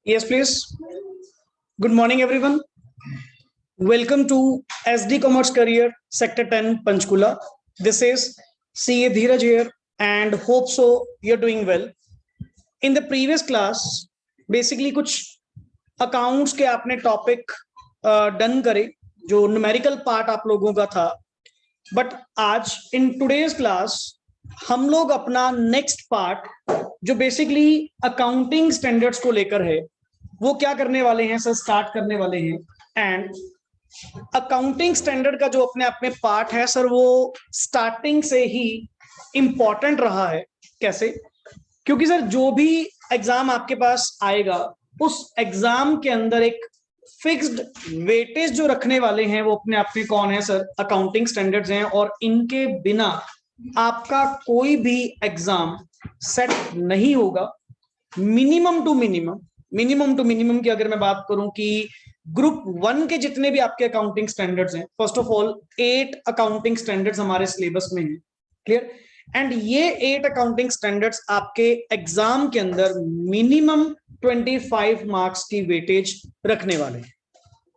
Yes, please. Good morning, everyone. Welcome to SD Commerce Career Sector 10 Panchkula. This is CA Dheeraj here, and hope so you're doing well. In the previous class, basically कुछ accounts के आपने topic done करे, जो numerical part आप लोगों का था. But आज in today's class हम लोग अपना next part जो basically accounting standards को लेकर है, वो क्या करने वाले हैं सर, स्टार्ट करने वाले हैं. एंड अकाउंटिंग स्टैंडर्ड का जो अपने आप में पार्ट है सर, वो स्टार्टिंग से ही इंपॉर्टेंट रहा है. कैसे? क्योंकि सर जो भी एग्जाम आपके पास आएगा, उस एग्जाम के अंदर एक फिक्स्ड वेटेज जो रखने वाले हैं वो अपने आप में कौन है सर, अकाउंटिंग स्टैंडर्ड्स हैं. और इनके बिना आपका कोई भी एग्जाम सेट नहीं होगा. मिनिमम टू मिनिमम की अगर मैं बात करूं कि ग्रुप 1 के जितने भी आपके अकाउंटिंग स्टैंडर्ड्स हैं, first of all 8 accounting standards हमारे सिलेबस में हैं. क्लियर? एंड ये 8 अकाउंटिंग स्टैंडर्ड्स आपके एग्जाम के अंदर मिनिमम 25 मार्क्स की वेटेज रखने वाले हैं.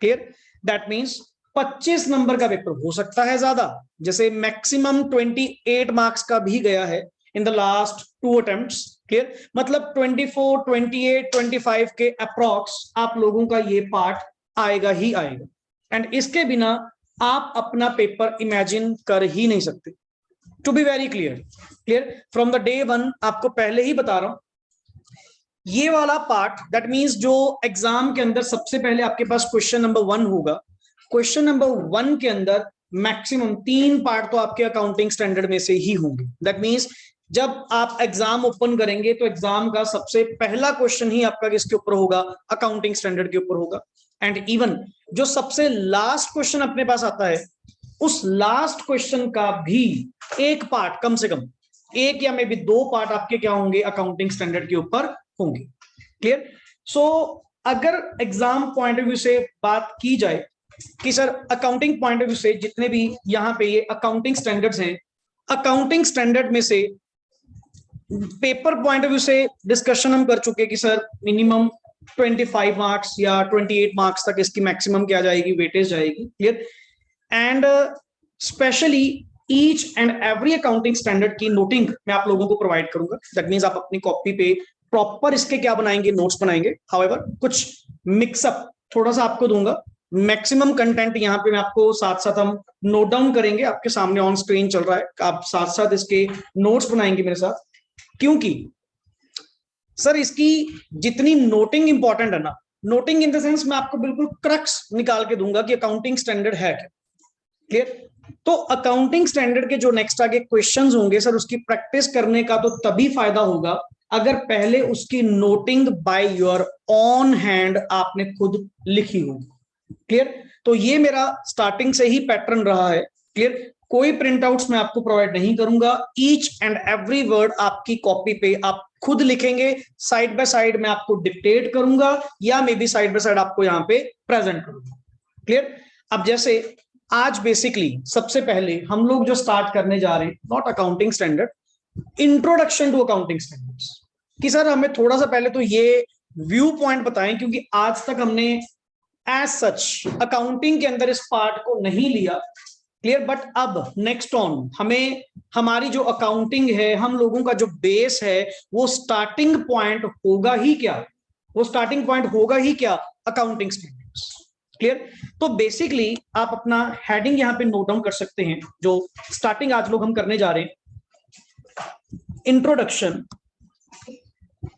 क्लियर? दैट मींस 25 नंबर का पेपर हो सकता है ज्यादा, जैसे मैक्सिमम 28 मार्क्स का भी गया है in the last 2 attempts. Clear? मतलब 24, 28, 25 के अप्रॉक्स आप लोगों का ये पार्ट आएगा ही आएगा. एंड इसके बिना आप अपना पेपर इमेजिन कर ही नहीं सकते. To be very clear from the day 1 आपको पहले ही बता रहा हूं, ये वाला पार्ट दैट मींस जो एग्जाम के अंदर सबसे पहले आपके पास क्वेश्चन नंबर 1 होगा. क्वेश्चन नंबर 1 के अंदर मैक्सिमम 3 पार्ट तो आपके अकाउंटिंग स्टैंडर्ड में से ही होंगे. दैट मींस जब आप एग्जाम ओपन करेंगे तो एग्जाम का सबसे पहला क्वेश्चन ही आपका किसके ऊपर होगा, अकाउंटिंग स्टैंडर्ड के ऊपर होगा. एंड इवन जो सबसे लास्ट क्वेश्चन अपने पास आता है, उस लास्ट क्वेश्चन का भी एक पार्ट, कम से कम एक या मे बी 2 पार्ट आपके क्या होंगे, अकाउंटिंग स्टैंडर्ड के ऊपर होंगे. क्लियर? सो अगर एग्जाम पॉइंट ऑफ व्यू से बात की जाए कि sir accounting point of view से जितने भी यहाँ पे ये अकाउंटिंग स्टैंडर्ड्स हैं, अकाउंटिंग स्टैंडर्ड में से पेपर पॉइंट ऑफ व्यू से डिस्कशन हम कर चुके कि सर मिनिमम 25 मार्क्स या 28 मार्क्स तक इसकी मैक्सिमम क्या जाएगी, वेटेज जाएगी. Clear? And specially each and every accounting standard की नोटिंग मैं आप लोगों को प्रोवाइड करूंगा. दैट मींस आप अपनी कॉपी पे प्रॉपर इसके क्या बनाएंगे, नोट्स बनाएंगे. हाउएवर कुछ मिक्सअप थोड़ा सा आपको दूंगा. मैक्सिमम कंटेंट यहाँ पे मैं आपको साथ साथ हम नोट डाउन करेंगे, आपके सामने ऑन स्क्रीन चल रहा है, आप साथ साथ इसके नोट्स बनाएंगे मेरे साथ. क्योंकि सर इसकी जितनी नोटिंग इंपॉर्टेंट है ना, नोटिंग इन द सेंस मैं आपको बिल्कुल क्रक्स निकाल के दूंगा कि अकाउंटिंग स्टैंडर्ड है क्या. क्लियर? तो अकाउंटिंग स्टैंडर्ड के जो नेक्स्ट आगे क्वेश्चंस होंगे सर, उसकी प्रैक्टिस करने का तो तभी फायदा होगा अगर पहले उसकी noting by your on hand आपने खुद लिखी होगी. क्लियर? तो ये मेरा स्टार्टिंग से ही पैटर्न रहा है. क्लियर? कोई प्रिंट आउट्स मैं आपको प्रोवाइड नहीं करूंगा. ईच एंड एवरी वर्ड आपकी कॉपी पे आप खुद लिखेंगे. साइड बाय साइड मैं आपको डिक्टेट करूंगा या may be side by side आपको यहाँ पे प्रेजेंट करूंगा. क्लियर? अब जैसे आज बेसिकली सबसे पहले हम लोग जो स्टार्ट करने जा रहे हैं, not accounting standard, introduction to accounting standards. कि सर हमें थोड़ा सा पहले तो ये व्यू पॉइंट बताएं, क्योंकि आज तक हमने एज सच अकाउंटिंग के अंदर इस पार्ट को नहीं लिया. क्लियर? बट अब नेक्स्ट ऑन हमें हमारी जो अकाउंटिंग है, हम लोगों का जो बेस है, वो स्टार्टिंग पॉइंट होगा ही क्या, वो स्टार्टिंग पॉइंट होगा ही क्या, अकाउंटिंग स्टैंडर्ड्स. क्लियर? तो बेसिकली आप अपना हेडिंग यहाँ पे नोट डाउन कर सकते हैं. जो स्टार्टिंग आज लोग हम करने जा रहे हैं, introduction,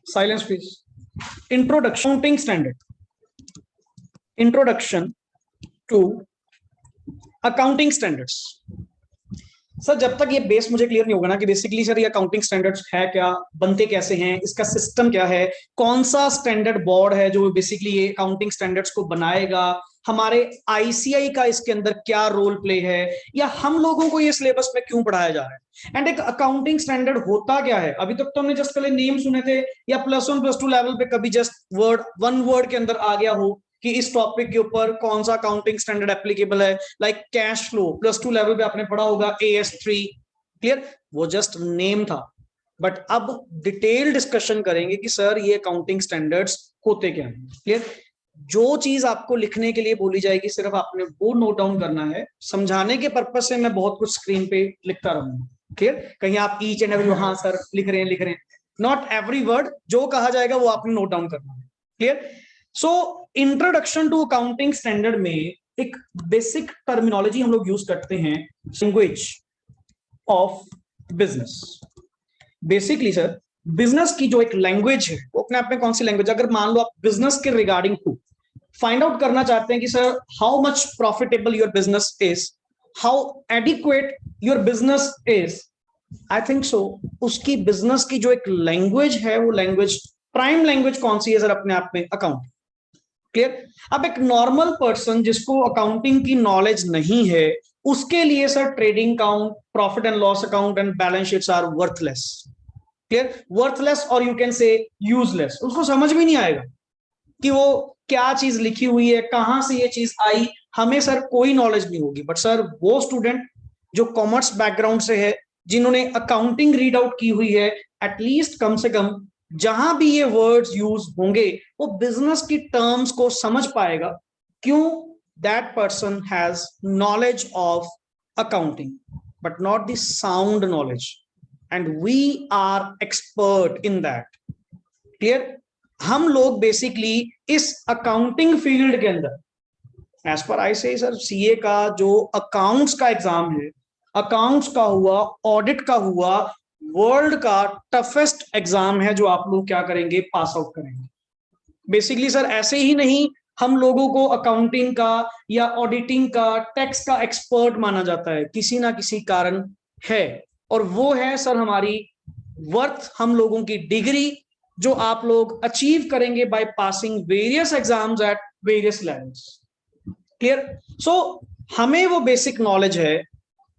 silence please, introduction accounting standard, introduction to accounting standards. Sir जब तक ये बेस मुझे क्लियर नहीं होगा ना कि बेसिकली सर ये अकाउंटिंग स्टैंडर्ड्स है क्या, बनते कैसे हैं, इसका सिस्टम क्या है, कौन सा स्टैंडर्ड बोर्ड है जो बेसिकली ये अकाउंटिंग स्टैंडर्ड्स को बनाएगा, हमारे आईसीआई का इसके अंदर क्या रोल प्ले है, या हम लोगों को ये सिलेबस में क्यों पढ़ाया जा रहा है, एंड एक अकाउंटिंग स्टैंडर्ड होता क्या है. अभी तक तो हमने जस्ट पहले नेम सुने थे, या +1 +2 लेवल पे कभी जस्ट वन वर्ड के अंदर आ गया हो कि इस टॉपिक के ऊपर कौन सा अकाउंटिंग स्टैंडर्ड एप्लीकेबल है. लाइक कैश फ्लो +2 लेवल पे आपने पढ़ा होगा AS3. क्लियर? वो जस्ट नेम था, बट अब डिटेल डिस्कशन करेंगे कि सर ये अकाउंटिंग स्टैंडर्ड्स होते क्या हैं। क्लियर? जो चीज आपको लिखने के लिए बोली जाएगी सिर्फ आपने वो नोट डाउन करना है। समझाने के पर्पज से मैं बहुत कुछ स्क्रीन पे लिखता रहूंगा। क्लियर? कहीं आप ईच एंड एवरी, हाँ सर लिख रहे हैं, नॉट एवरी वर्ड, जो कहा जाएगा वो आपने नोट डाउन करना है। Clear? So introduction to accounting standard में एक बेसिक टर्मिनोलॉजी हम लोग यूज करते हैं, language of business. Basically sir business की जो एक लैंग्वेज है वो अपने आप में कौन सी लैंग्वेज, अगर मान लो आप बिजनेस के रिगार्डिंग टू फाइंड आउट करना चाहते हैं कि sir how much profitable your business is, how adequate your business is, I think so उसकी बिजनेस की जो एक लैंग्वेज है वो लैंग्वेज, प्राइम लैंग्वेज कौन सी है सर? अपने आप में अकाउंट। क्लियर? अब एक नॉर्मल पर्सन जिसको अकाउंटिंग की नॉलेज नहीं है उसके लिए sir trading account, profit and loss account and balance sheets are worthless. Clear? Worthless और यू कैन से यूजलेस। उसको समझ भी नहीं आएगा कि वो क्या चीज लिखी हुई है, कहां से ये चीज आई, हमें सर कोई नॉलेज नहीं होगी। बट सर वो स्टूडेंट जो कॉमर्स बैकग्राउंड से है, जिन्होंने अकाउंटिंग रीड आउट की हुई है, एटलीस्ट कम से कम जहां भी ये वर्ड्स यूज होंगे वो बिजनेस की टर्म्स को समझ पाएगा। क्यों? That person has knowledge of accounting but not the sound knowledge, and we are expert in that. Clear? हम लोग बेसिकली इस अकाउंटिंग फील्ड के अंदर, एज पर आई से सर सीए का जो अकाउंट्स का एग्जाम है, अकाउंट्स का हुआ, ऑडिट का हुआ, वर्ल्ड का टफेस्ट एग्जाम है जो आप लोग क्या करेंगे, पास आउट करेंगे। बेसिकली सर ऐसे ही नहीं हम लोगों को अकाउंटिंग का या ऑडिटिंग का, टैक्स का एक्सपर्ट माना जाता है, किसी ना किसी कारण है, और वो है सर हमारी वर्थ, हम लोगों की डिग्री जो आप लोग अचीव करेंगे by passing various exams at various levels. Clear? So हमें वो बेसिक नॉलेज है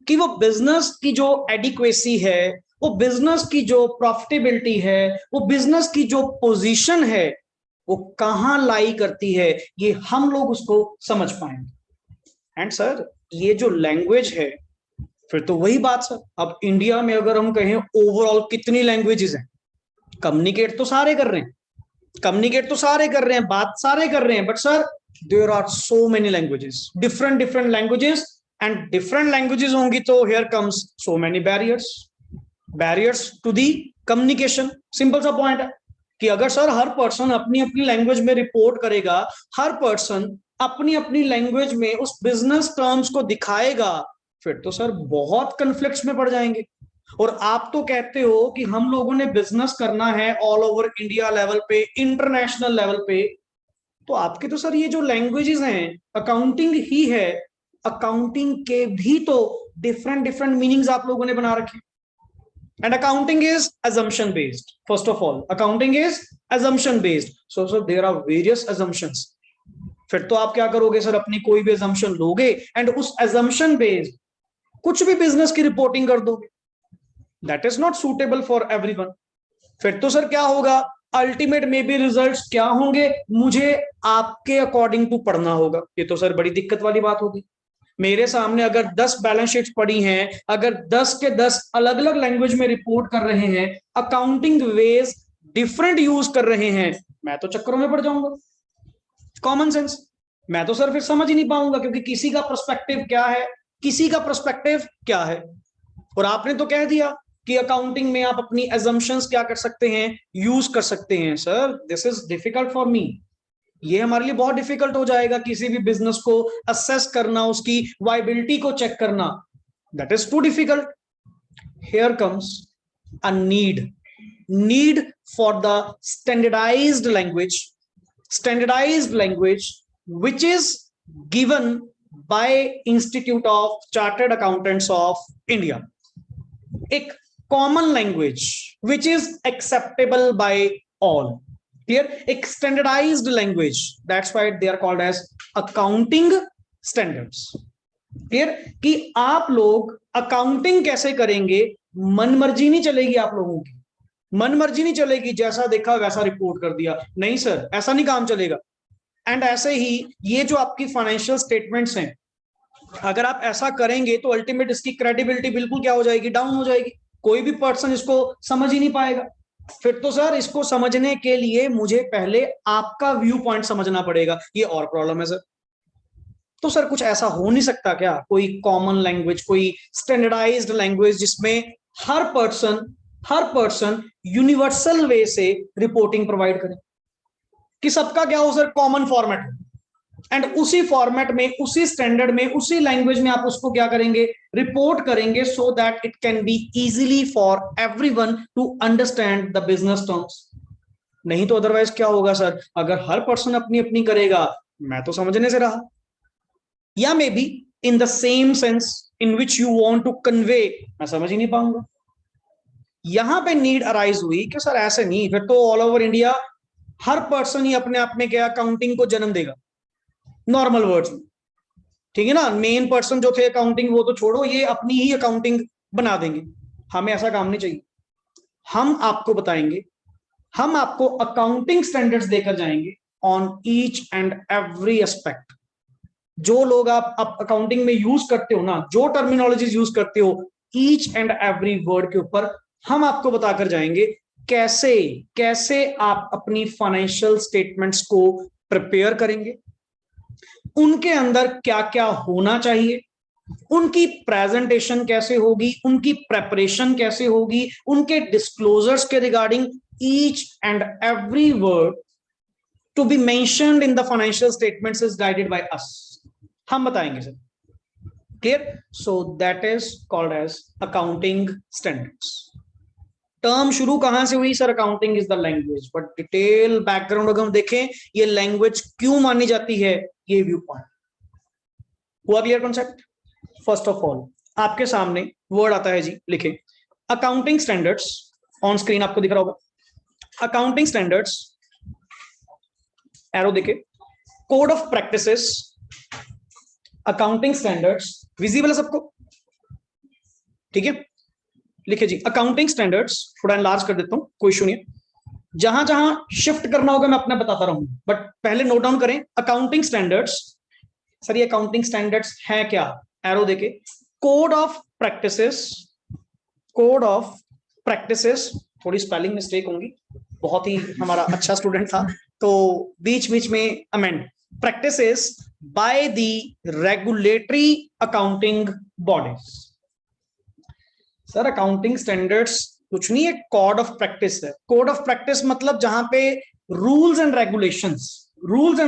कि वो बिजनेस की जो एडिक्वेसी है, वो बिजनेस की जो प्रॉफिटेबिलिटी है, वो बिजनेस की जो पोजीशन है वो कहां लाई करती है, ये हम लोग उसको समझ पाएंगे। एंड सर ये जो लैंग्वेज है, फिर तो वही बात सर, अब इंडिया में अगर हम कहें ओवरऑल कितनी लैंग्वेजेस हैं, कम्युनिकेट तो सारे कर रहे हैं, कम्युनिकेट तो सारे कर रहे हैं, बात सारे कर रहे हैं, but sir there are so many languages, different different languages, and different languages होंगी तो here comes so many barriers to the communication. Simple सा पॉइंट है कि अगर सर हर पर्सन अपनी अपनी लैंग्वेज में रिपोर्ट करेगा, हर पर्सन अपनी अपनी लैंग्वेज में उस बिजनेस टर्म्स को दिखाएगा, फिर तो सर बहुत कन्फ्लिक्ट्स में पड़ जाएंगे। और आप तो कहते हो कि हम लोगों ने बिजनेस करना है ऑल ओवर इंडिया लेवल पे, इंटरनेशनल लेवल पे, तो आपके तो सर ये जो लैंग्वेजेस हैं अकाउंटिंग ही है, अकाउंटिंग के भी तो डिफरेंट डिफरेंट मीनिंग्स आप लोगों ने बना रखे। And accounting is assumption based, first of all accounting is assumption based, so there are various assumptions। फिर तो आप क्या करोगे सर, अपनी कोई भी assumption लोगे एंड उस assumption बेस्ड कुछ भी बिजनेस की रिपोर्टिंग कर दोगे, that is not suitable for everyone. फिर तो सर क्या होगा, अल्टीमेट में भी रिजल्ट्स क्या होंगे, मुझे आपके अकॉर्डिंग टू पढ़ना होगा। ये तो सर बड़ी दिक्कत वाली बात होगी। मेरे सामने अगर 10 बैलेंस शीट्स पड़ी हैं, अगर 10 के 10 अलग अलग लैंग्वेज में रिपोर्ट कर रहे हैं, अकाउंटिंग वेज डिफरेंट यूज कर रहे हैं, मैं तो चक्करों में पड़ जाऊंगा। कॉमन सेंस, मैं तो सर फिर समझ ही नहीं पाऊंगा, क्योंकि किसी का पर्सपेक्टिव क्या है, किसी का पर्सपेक्टिव क्या है। और आपने तो कह दिया कि अकाउंटिंग में आप अपनी assumptions क्या कर सकते हैं, यूज कर सकते हैं। Sir this is difficult for me, ये हमारे लिए बहुत डिफिकल्ट हो जाएगा किसी भी बिजनेस को असेस करना, उसकी वाइबिलिटी को चेक करना, that is too difficult. Here comes a need for the standardized language which is given by Institute of Chartered Accountants of India, एक common language which is acceptable by all. Clear? एक standardised language, that's why they are called as accounting standards. Clear? कि आप लोग accounting कैसे करेंगे, मन मर्जी नहीं चलेगी आप लोगों की, मन मर्जी नहीं चलेगी, जैसा देखा वैसा रिपोर्ट कर दिया, नहीं सर ऐसा नहीं काम चलेगा। एंड ऐसे ही ये जो आपकी फाइनेंशियल स्टेटमेंट्स हैं, अगर आप ऐसा करेंगे तो अल्टीमेट इसकी क्रेडिबिलिटी बिल्कुल क्या हो जाएगी, डाउन हो जाएगी। कोई भी पर्सन इसको समझ ही नहीं पाएगा। फिर तो सर इसको समझने के लिए मुझे पहले आपका व्यू पॉइंट समझना पड़ेगा, ये और प्रॉब्लम है सर। तो सर कुछ ऐसा हो नहीं सकता क्या, कोई कॉमन लैंग्वेज, कोई स्टैंडर्डाइज्ड लैंग्वेज जिसमें हर पर्सन यूनिवर्सल वे से रिपोर्टिंग प्रोवाइड करे, कि सबका क्या हो सर, कॉमन फॉर्मेट, एंड उसी फॉर्मेट में, उसी स्टैंडर्ड में, उसी लैंग्वेज में आप उसको क्या करेंगे, रिपोर्ट करेंगे, so that it can be easily for everyone to understand the business terms. नहीं तो अदरवाइज क्या होगा सर, अगर हर पर्सन अपनी अपनी करेगा, मैं तो समझने से रहा, या maybe in the same sense in which you want to convey, मैं समझ ही नहीं पाऊंगा। यहां पे नीड अराइज हुई कि सर ऐसे नहीं, फिर तो ऑल ओवर इंडिया हर पर्सन ही अपने आप में क्या अकाउंटिंग को जन्म देगा, नॉर्मल वर्ड्स में, ठीक है ना। मेन पर्सन जो थे अकाउंटिंग वो तो छोड़ो, ये अपनी ही अकाउंटिंग बना देंगे। हमें ऐसा काम नहीं चाहिए। हम आपको बताएंगे, हम आपको अकाउंटिंग स्टैंडर्ड्स देकर जाएंगे on each and every aspect. जो लोग आप अकाउंटिंग में यूज करते हो ना, जो टर्मिनोलॉजीज यूज करते हो, ईच एंड एवरी वर्ड के ऊपर हम आपको बताकर जाएंगे कैसे कैसे आप अपनी फाइनेंशियल स्टेटमेंट्स को प्रिपेयर करेंगे, उनके अंदर क्या क्या होना चाहिए, उनकी प्रेजेंटेशन कैसे होगी, उनकी प्रेपरेशन कैसे होगी, उनके डिस्क्लोजर्स के regarding each and every word to be mentioned in the financial statements is guided by us. हम बताएंगे sir, clear. So that is called as accounting standards. Term शुरू कहां से हुई sir, accounting is the language, but detail background अगर हम देखें, ये लैंग्वेज क्यों मानी जाती है, ये व्यू पॉइंट हुआ clear concept. First of all आपके सामने वर्ड आता है जी, लिखे अकाउंटिंग स्टैंडर्ड्स, ऑन स्क्रीन आपको दिख रहा होगा अकाउंटिंग स्टैंडर्ड्स, एरो देखे, code of practices, accounting standards, visible है सबको, ठीक है। लिखे जी अकाउंटिंग स्टैंडर्ड्स, थोड़ा एनलार्ज कर देता हूं, कोई इशू नहीं है, जहां जहां शिफ्ट करना होगा मैं अपना बताता रहूंगा, बट पहले नोट डाउन करें अकाउंटिंग स्टैंडर्ड्स। सर ये अकाउंटिंग स्टैंडर्ड्स है क्या, एरो देखे, code of practices, code of practices, थोड़ी स्पेलिंग मिस्टेक होंगी, बहुत ही हमारा अच्छा स्टूडेंट था तो बीच बीच में amend, practices by the regulatory accounting bodies. Sir accounting standards कुछ नहीं है, कोड ऑफ प्रैक्टिस है। कोड ऑफ प्रैक्टिस मतलब जहां पे rules and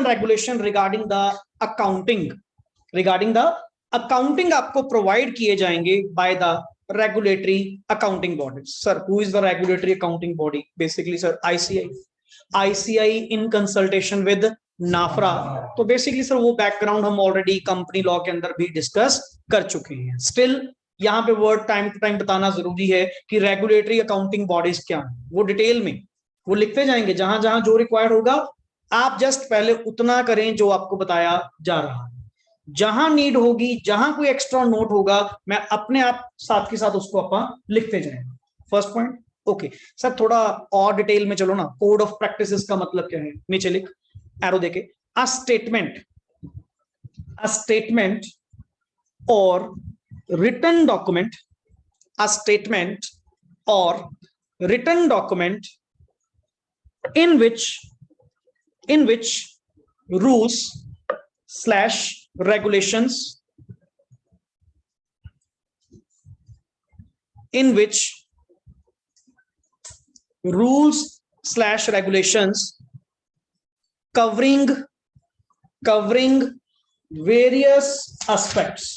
regulation regarding the accounting आपको प्रोवाइड किए जाएंगे by the regulatory accounting bodies. Sir who is the regulatory accounting body, basically sir ICI in consultation with NFRA. तो basically sir वो background हम already company law के अंदर भी discuss कर चुके हैं। स्टिल यहां पे वर्ड टाइम टू टाइम बताना जरूरी है कि रेगुलेटरी अकाउंटिंग बॉडीज क्या है, वो डिटेल में वो लिखते जाएंगे, जहां जहां जो रिक्वायर्ड होगा आप जस्ट पहले उतना करें जो आपको बताया जा रहा है। जहां नीड होगी, जहां कोई एक्स्ट्रा नोट होगा, मैं अपने आप साथ के साथ उसको अपन लिखते जाएंगे। First point okay. सर थोड़ा और डिटेल में चलो ना, कोड ऑफ प्रैक्टिसेस का मतलब क्या है, नीचे लिख, एरो देखे, अ स्टेटमेंट और written document, a statement or written document in which rules slash regulations covering various aspects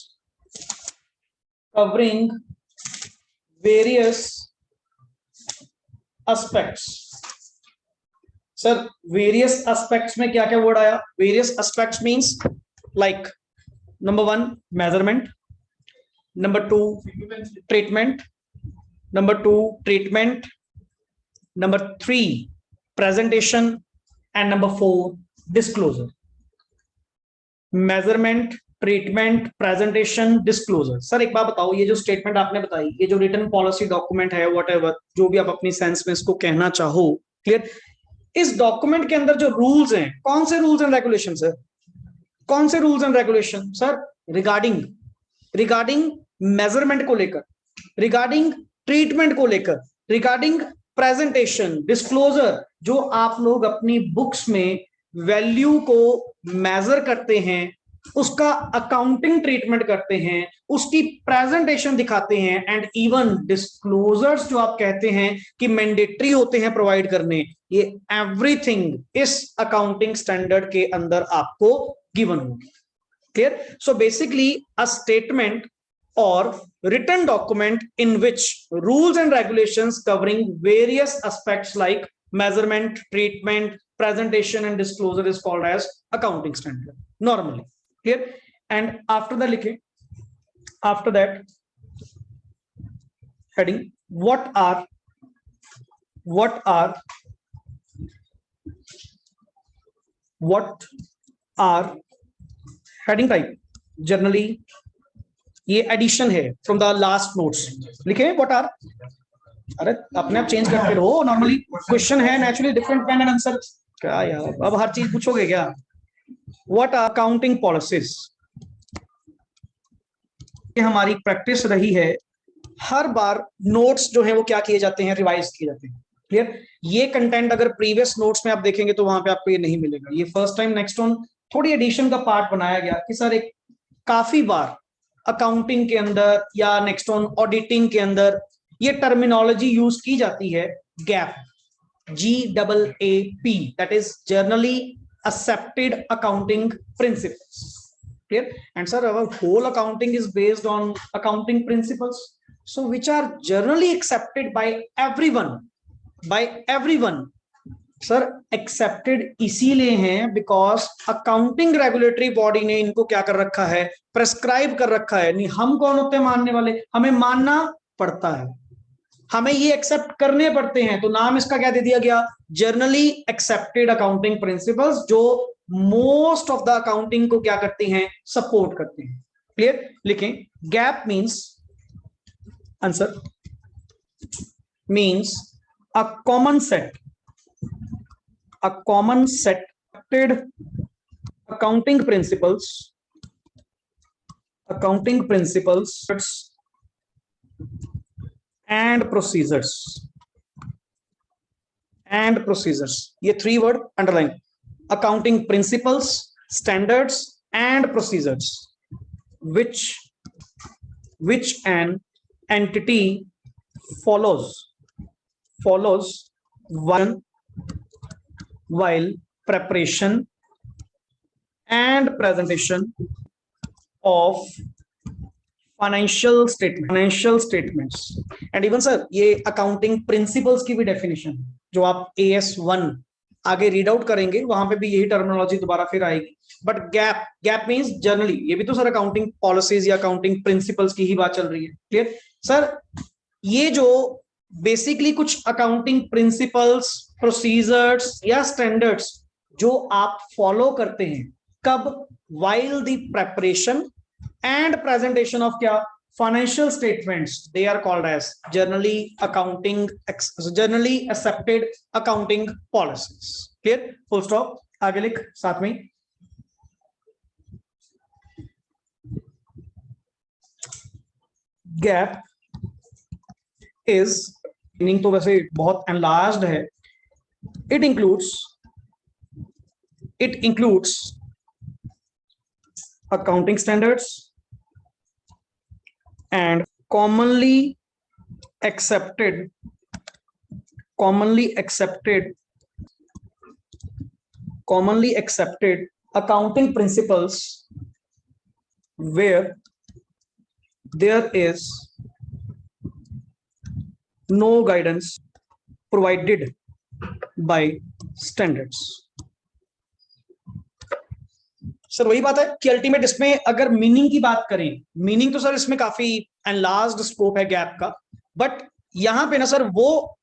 sir various aspects में क्या क्या वर्ड आया, various aspects means like number 1 measurement, number 2 treatment, number 3 presentation and number 4 disclosure. Measurement, treatment, presentation, disclosure. Sir एक बात बताओ, ये जो statement आपने बताई, ये जो रिटन पॉलिसी डॉक्यूमेंट है, व्हाटएवर जो भी आप अपनी सेंस में इसको कहना चाहो, क्लियर, इस डॉक्यूमेंट के अंदर जो रूल्स हैं, कौन से रूल्स एंड रेगुलेशन सर, कौन से rules and regulation sir, regarding measurement को लेकर, रिगार्डिंग ट्रीटमेंट को लेकर, रिगार्डिंग प्रेजेंटेशन, डिस्क्लोजर, जो आप लोग अपनी बुक्स में वैल्यू को मेजर करते हैं, उसका अकाउंटिंग ट्रीटमेंट करते हैं, उसकी प्रेजेंटेशन दिखाते हैं, एंड इवन डिस्क्लोजर्स जो आप कहते हैं कि मैंडेटरी होते हैं प्रोवाइड करने, ये एवरीथिंग इस अकाउंटिंग स्टैंडर्ड के अंदर आपको गिवन होगी। Clear? So basically a statement or written document in which rules and regulations covering various aspects like measurement, treatment, presentation and disclosure is called as accounting standard normally. Clear? And after that heading, what are heading type? Generally ये addition है from the last notes, लिखे what are, अरे अपने आप change करते रहो, normally question है naturally different pen and answer, क्या यार अब हर चीज पूछोगे क्या? What are accounting policies? हमारी प्रैक्टिस रही है, हर बार नोट्स जो है वो क्या किए जाते हैं, रिवाइज किए जाते हैं। क्लियर? ये कंटेंट अगर प्रीवियस नोट्स में आप देखेंगे तो वहां पे आपको ये नहीं मिलेगा, ये फर्स्ट टाइम नेक्स्ट ऑन थोड़ी एडिशन का पार्ट बनाया गया कि सर एक काफी बार अकाउंटिंग के अंदर या नेक्स्ट ऑन ऑडिटिंग के अंदर ये टर्मिनोलॉजी यूज की जाती है, gap, GAAP, that is generally accepted accounting principles. Clear? And sir, our whole accounting is based on accounting principles, so which are generally accepted by everyone. Sir accepted इसीलिए हैं because accounting regulatory body ने इनको क्या कर रखा है, prescribe कर रखा है। नहीं हम कौन होते हैं मानने वाले, हमें मानना पड़ता है, हमें ये एक्सेप्ट करने पड़ते हैं, तो नाम इसका क्या दे दिया गया, जर्नली एक्सेप्टेड अकाउंटिंग प्रिंसिपल्स, जो मोस्ट ऑफ द अकाउंटिंग को क्या करते हैं, सपोर्ट करते हैं। क्लियर? लिखें, gap means answer means a common set accounting principles and procedures, ये 3 word underline, accounting principles, standards and procedures which an entity follows while preparation and presentation of financial statements and even sir ये accounting principles की भी definition जो आप AS1 आगे read out करेंगे वहां पे भी यही टर्मिनोलॉजी दोबारा फिर आएगी। बट गैप मींस जनरली, ये भी तो सर अकाउंटिंग पॉलिसीज या अकाउंटिंग प्रिंसिपल्स की ही बात चल रही है। Clear sir? ये जो बेसिकली कुछ अकाउंटिंग प्रिंसिपल्स, प्रोसीजर्स या स्टैंडर्ड्स जो आप फॉलो करते हैं, कब? While the preparation and presentation of क्या, financial statements, they are called as generally accepted accounting policies. Clear? Full stop. आगे लिख साथ में, गैप इज, मीनिंग तो वैसे बहुत एनलार्ज्ड है, it includes accounting standards and commonly accepted accounting principles where there is no guidance provided by standards. Sir वही बात है कि अल्टीमेट इसमें अगर मीनिंग की बात करें, मीनिंग तो सर इसमें काफी एनलार्ज्ड स्कोप है गैप का, बट यहां पे ना सर वो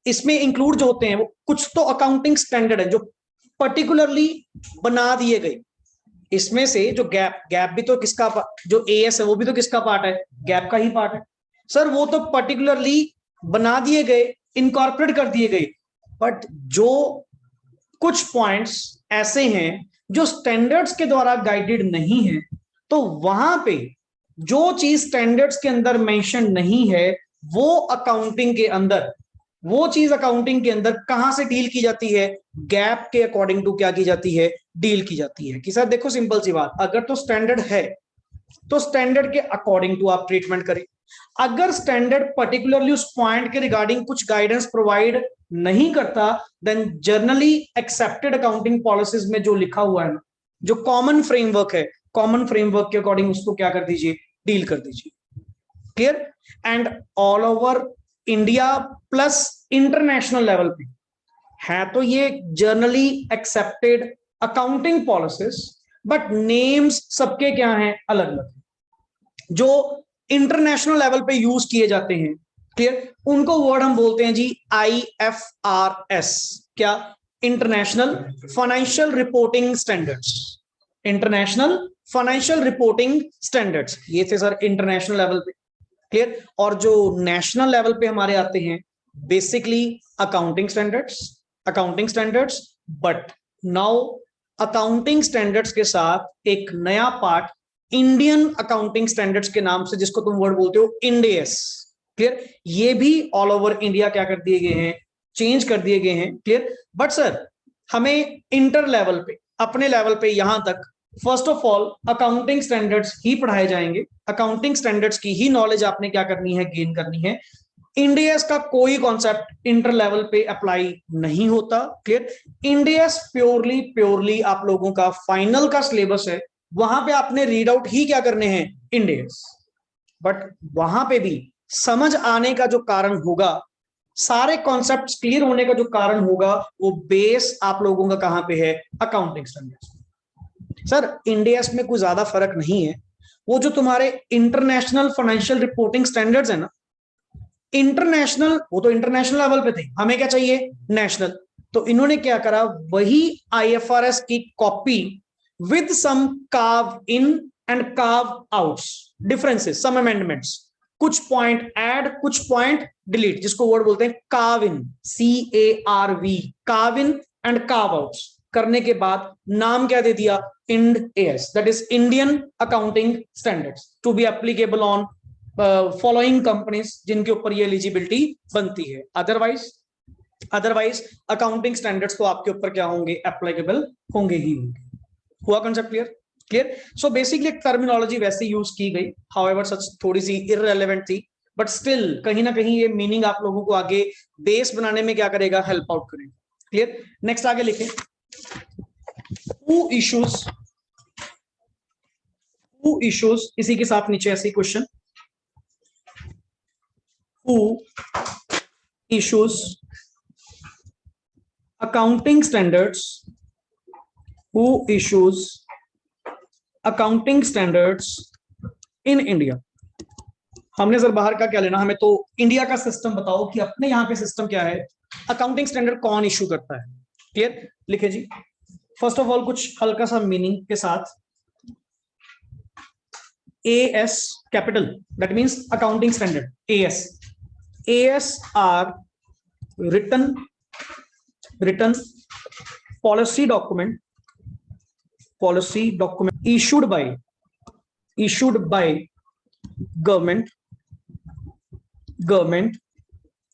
इसमें इंक्लूड जो होते हैं वो कुछ तो अकाउंटिंग स्टैंडर्ड है जो पर्टिकुलरली बना दिए गए। इसमें से जो गैप भी तो किसका, जो एएस है वो भी तो किसका पार्ट है, गैप का ही पार्ट है सर। वो तो पर्टिकुलरली बना दिए गए, इनकॉर्पोरेट कर दिए गए, बट जो कुछ पॉइंट्स ऐसे हैं जो स्टैंडर्ड्स के द्वारा गाइडेड नहीं है, तो वहां पे जो चीज स्टैंडर्ड्स के अंदर मेंशन नहीं है वो अकाउंटिंग के अंदर, वो चीज अकाउंटिंग के अंदर कहां से डील की जाती है, गैप के अकॉर्डिंग टू क्या की जाती है, डील की जाती है। कि सर देखो सिंपल सी बात, अगर तो स्टैंडर्ड है तो स्टैंडर्ड के अकॉर्डिंग टू आप ट्रीटमेंट करें। अगर स्टैंडर्ड पर्टिकुलरली उस पॉइंट के रिगार्डिंग कुछ गाइडेंस प्रोवाइड नहीं करता, then generally accepted accounting policies में जो लिखा हुआ है ना, जो कॉमन फ्रेमवर्क है, कॉमन फ्रेमवर्क के अकॉर्डिंग उसको क्या कर दीजिए, डील कर दीजिए। Clear? And all over India plus international level पे है तो ये generally accepted accounting policies, but names सबके क्या हैं, अलग अलग। जो इंटरनेशनल लेवल पे यूज किए जाते हैं, क्लियर, उनको वर्ड हम बोलते हैं जी IFRS। क्या? International financial reporting standards. International financial reporting standards, ये थे सर इंटरनेशनल लेवल पे। क्लियर? और जो नेशनल लेवल पे हमारे आते हैं, basically accounting standards, accounting standards. But now accounting standards के साथ एक नया पार्ट इंडियन अकाउंटिंग स्टैंडर्ड्स के नाम से, जिसको तुम वर्ड बोलते हो इंडेस। क्लियर? ये भी ऑल ओवर इंडिया क्या कर दिए गए हैं, चेंज कर दिए गए हैं। क्लियर? बट सर हमें इंटर लेवल पे, अपने लेवल पे यहां तक first of all accounting standards ही पढ़ाए जाएंगे। अकाउंटिंग स्टैंडर्ड्स की ही नॉलेज आपने क्या करनी है, गेन करनी है। इंडियस का कोई कॉन्सेप्ट इंटर लेवल पे अप्लाई नहीं होता। क्लियर? इंडियस प्योरली प्योरली आप लोगों का फाइनल का सिलेबस है, वहां पे आपने रीड आउट ही क्या करने हैं, इंडियस। बट वहां पे भी समझ आने का जो कारण होगा, सारे कॉन्सेप्ट्स क्लियर होने का जो कारण होगा, वो बेस आप लोगों का कहां पे है, अकाउंटिंग स्टैंडर्ड्स। सर इंडियस में कोई ज्यादा फर्क नहीं है। वो जो तुम्हारे इंटरनेशनल फाइनेंशियल रिपोर्टिंग स्टैंडर्ड्स है ना, इंटरनेशनल, वो तो इंटरनेशनल लेवल पे थे, हमें क्या चाहिए, नेशनल। तो इन्होंने क्या करा, वही IFRS की copy with some carve in and carve outs differences, some amendments, कुछ पॉइंट ऐड, कुछ पॉइंट डिलीट, जिसको वर्ड बोलते हैं carve in, CARV, carve in and carve outs करने के बाद नाम क्या दे दिया, Ind AS, that is Indian accounting standards, to be applicable on following companies, जिनके ऊपर ये एलिजिबिलिटी बनती है। अदरवाइज अकाउंटिंग स्टैंडर्ड्स तो आपके ऊपर क्या होंगे, एप्लीकेबल होंगे ही होंगे। हुआ concept clear? Clear? So basically एक टर्मिनोलॉजी वैसे यूज की गई, हाउएवर सच थोड़ी सी इररिलेवेंट थी, बट स्टिल कहीं ना कहीं ये मीनिंग आप लोगों को आगे बेस बनाने में क्या करेगा, हेल्प आउट करेगा। क्लियर? नेक्स्ट आगे लिखें, हु इश्यूज, इसी के साथ नीचे ऐसे question, who issues accounting standards, who issues accounting standards in India। हमने सर बाहर का क्या लेना, हमें तो इंडिया का सिस्टम बताओ कि अपने यहाँ पे सिस्टम क्या है, अकाउंटिंग स्टैंडर्ड कौन इशू करता है। क्लियर? लिखे जी। फर्स्ट ऑफ ऑल कुछ हल्का सा मीनिंग के साथ, AS capital, that means accounting standard, AS are written policy document issued by government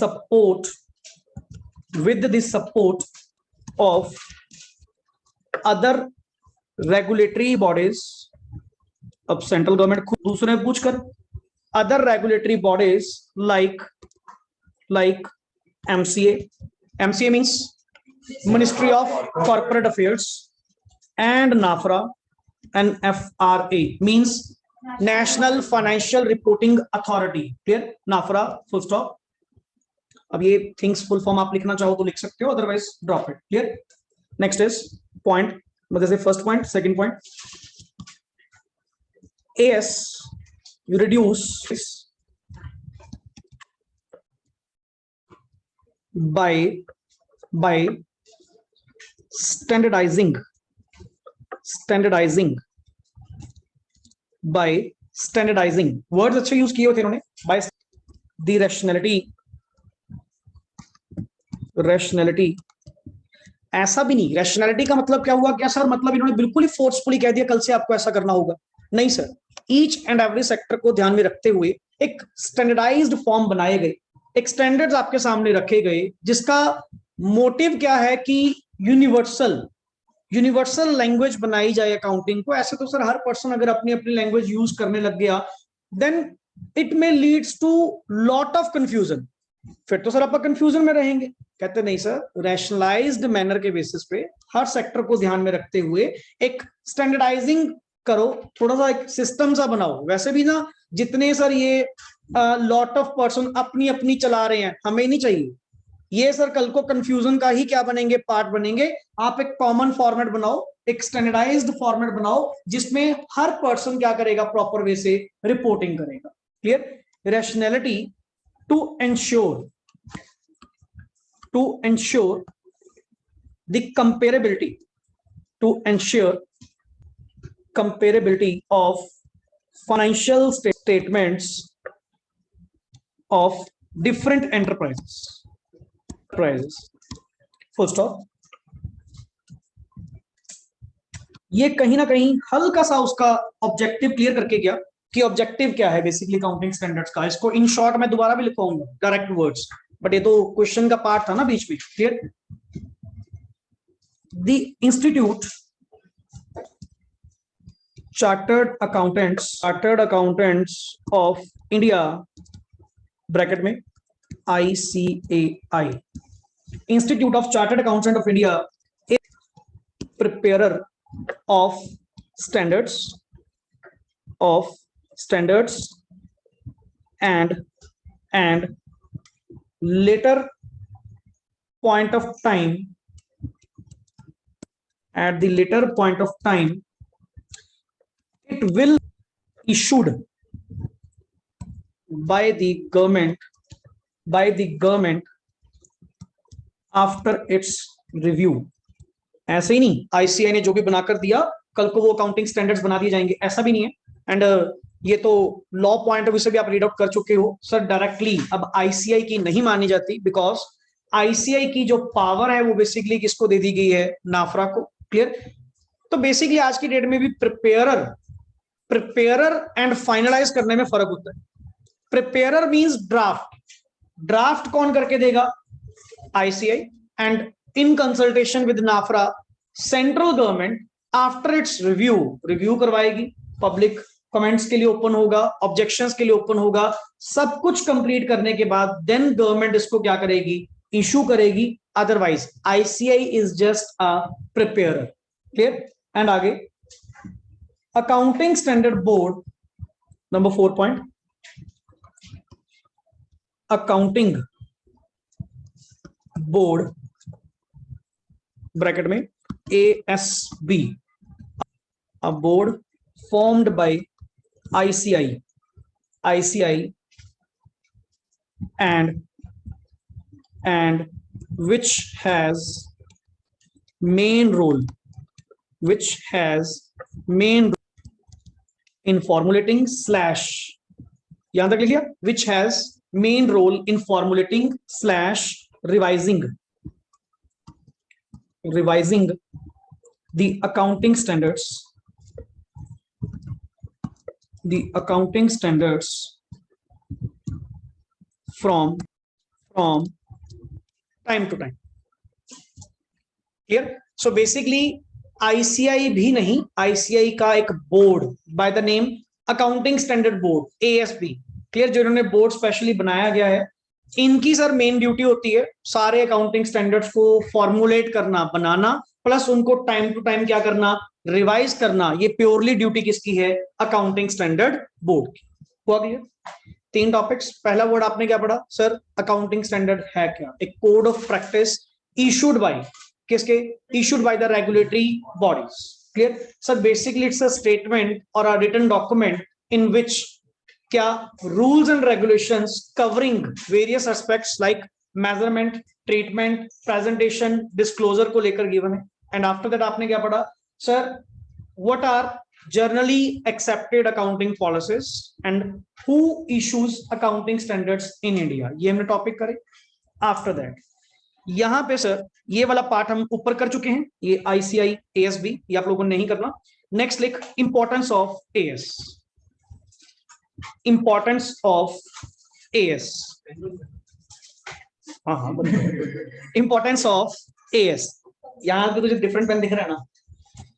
support, with the support of other regulatory bodies। अब सेंट्रल गवर्नमेंट खुद दूसरे में पूछकर, other regulatory bodies like MCA means Ministry of Corporate Affairs, and NAFRA, and FRA means National Financial Reporting Authority। Clear? NAFRA full stop. अब ये things full form आप लिखना चाहो तो लिख सकते हो, otherwise drop it. Clear? Next is point, मतलब first point, second point, AS reduce by standardizing words अच्छे यूज किए होते इन्होंने, बाय द रैशनैलिटी। ऐसा भी नहीं, रैशनैलिटी का मतलब क्या हुआ, क्या सर मतलब इन्होंने बिल्कुल ही फोर्सफुली कह दिया कल से आपको ऐसा करना होगा, नहीं sir. Each and every sector को ध्यान में रखते हुए एक स्टैंडर्डाइज्ड फॉर्म बनाए गए, एक स्टैंडर्ड्स आपके सामने रखे गए, जिसका मोटिव क्या है कि यूनिवर्सल लैंग्वेज बनाई जाए अकाउंटिंग को। ऐसे तो सर हर पर्सन अगर अपनी अपनी लैंग्वेज यूज करने लग गया, then it may leads to lot of confusion. फिर तो सर आप कंफ्यूजन में रहेंगे। कहते नहीं सर, रैशनलाइज्ड मैनर के बेसिस पे हर सेक्टर को ध्यान में रखते हुए एक स्टैंडर्डाइजिंग करो, थोड़ा सा एक सिस्टम सा बनाओ। वैसे भी ना जितने सर ये लॉट ऑफ पर्सन अपनी अपनी चला रहे हैं, हमें नहीं चाहिए ये सर। कल को कंफ्यूजन का ही क्या बनेंगे, पार्ट बनेंगे। आप एक कॉमन फॉर्मेट बनाओ, एक स्टैंडर्डाइज्ड फॉर्मेट बनाओ, जिसमें हर पर्सन क्या करेगा, प्रॉपर वे से रिपोर्टिंग करेगा। Clear? Rationality to ensure the comparability of financial statements of different enterprises. Full stop. ये कहीं ना कहीं हल्का सा उसका ऑब्जेक्टिव क्लियर करके गया कि ऑब्जेक्टिव क्या है बेसिकली अकाउंटिंग स्टैंडर्ड्स का। इसको इन शॉर्ट मैं दोबारा भी लिखवाऊंगा डायरेक्ट वर्ड्स, बट ये तो क्वेश्चन का पार्ट था ना बीच में। Clear? The institute chartered accountants of India bracket में ICAI, institute of chartered accountant of India, preparer of standards and later point of time, at the later point of time it will issued by the government after its review। ऐसे ही नहीं ICAI ने जो भी बनाकर दिया कल को वो अकाउंटिंग स्टैंडर्ड्स बना दिए जाएंगे, ऐसा भी नहीं है। एंड ये तो लॉ पॉइंट ऑफ व्यू से भी आप रीड आउट कर चुके हो सर। डायरेक्टली अब ICAI की नहीं मानी जाती, बिकॉज ICAI की जो पावर है वो बेसिकली किसको दे दी गई है, नाफरा को। क्लियर? तो बेसिकली आज की डेट में भी प्रिपेयरर एंड फाइनलाइज करने में फर्क होता है। प्रिपेयरर मींस ड्राफ्ट कौन करके देगा, ICAI, and in consultation with NAFRA, central government after it's review करवाएगी, पब्लिक कमेंट्स के लिए ओपन होगा, ऑब्जेक्शंस के लिए ओपन होगा। सब कुछ कंप्लीट करने के बाद देन गवर्नमेंट इसको क्या करेगी, इशू करेगी। Otherwise ICAI is just a preparer. Clear? And आगे accounting standard board, number 4 point, accounting board bracket में ASB, a board formed by ICAI and which has main role in formulating slash, यहां तक लिख लिया, which has main role in formulating slash revising the accounting standards from time to time। Clear? So basically ICAI भी नहीं, ICAI का एक board by the name accounting standard board ASB। Clear? जो इन्होंने बोर्ड स्पेशली बनाया गया है, इनकी सर मेन ड्यूटी होती है सारे अकाउंटिंग स्टैंडर्ड्स को फॉर्मुलेट करना, बनाना, प्लस उनको टाइम टू टाइम क्या करना, रिवाइज करना। ये प्योरली ड्यूटी किसकी है, अकाउंटिंग स्टैंडर्ड बोर्ड की। हुआ क्लियर? 3 टॉपिक्स। पहला वर्ड आपने क्या पढ़ा सर, अकाउंटिंग स्टैंडर्ड है क्या, एक code of practice issued by किसके, issued by the regulatory bodies. Clear? Sir basically it's a statement और a written document in which क्या rules and regulations covering various aspects like measurement, treatment, presentation, disclosure को लेकर given है। And after that आपने क्या पढ़ा sir, what are generally accepted accounting policies and who issues accounting standards in India, ये हमने topic करे। आफ्टर दैट यहां पे सर ये वाला पार्ट हम ऊपर कर चुके हैं, ये ICAI ASB, ये आप लोगों ने नहीं करना। नेक्स्ट लिख importance of AS। Importance of as. हाँ, इंपॉर्टेंस ऑफ एएस, यहां पे तुझे डिफरेंट पेन दिख रहा है ना।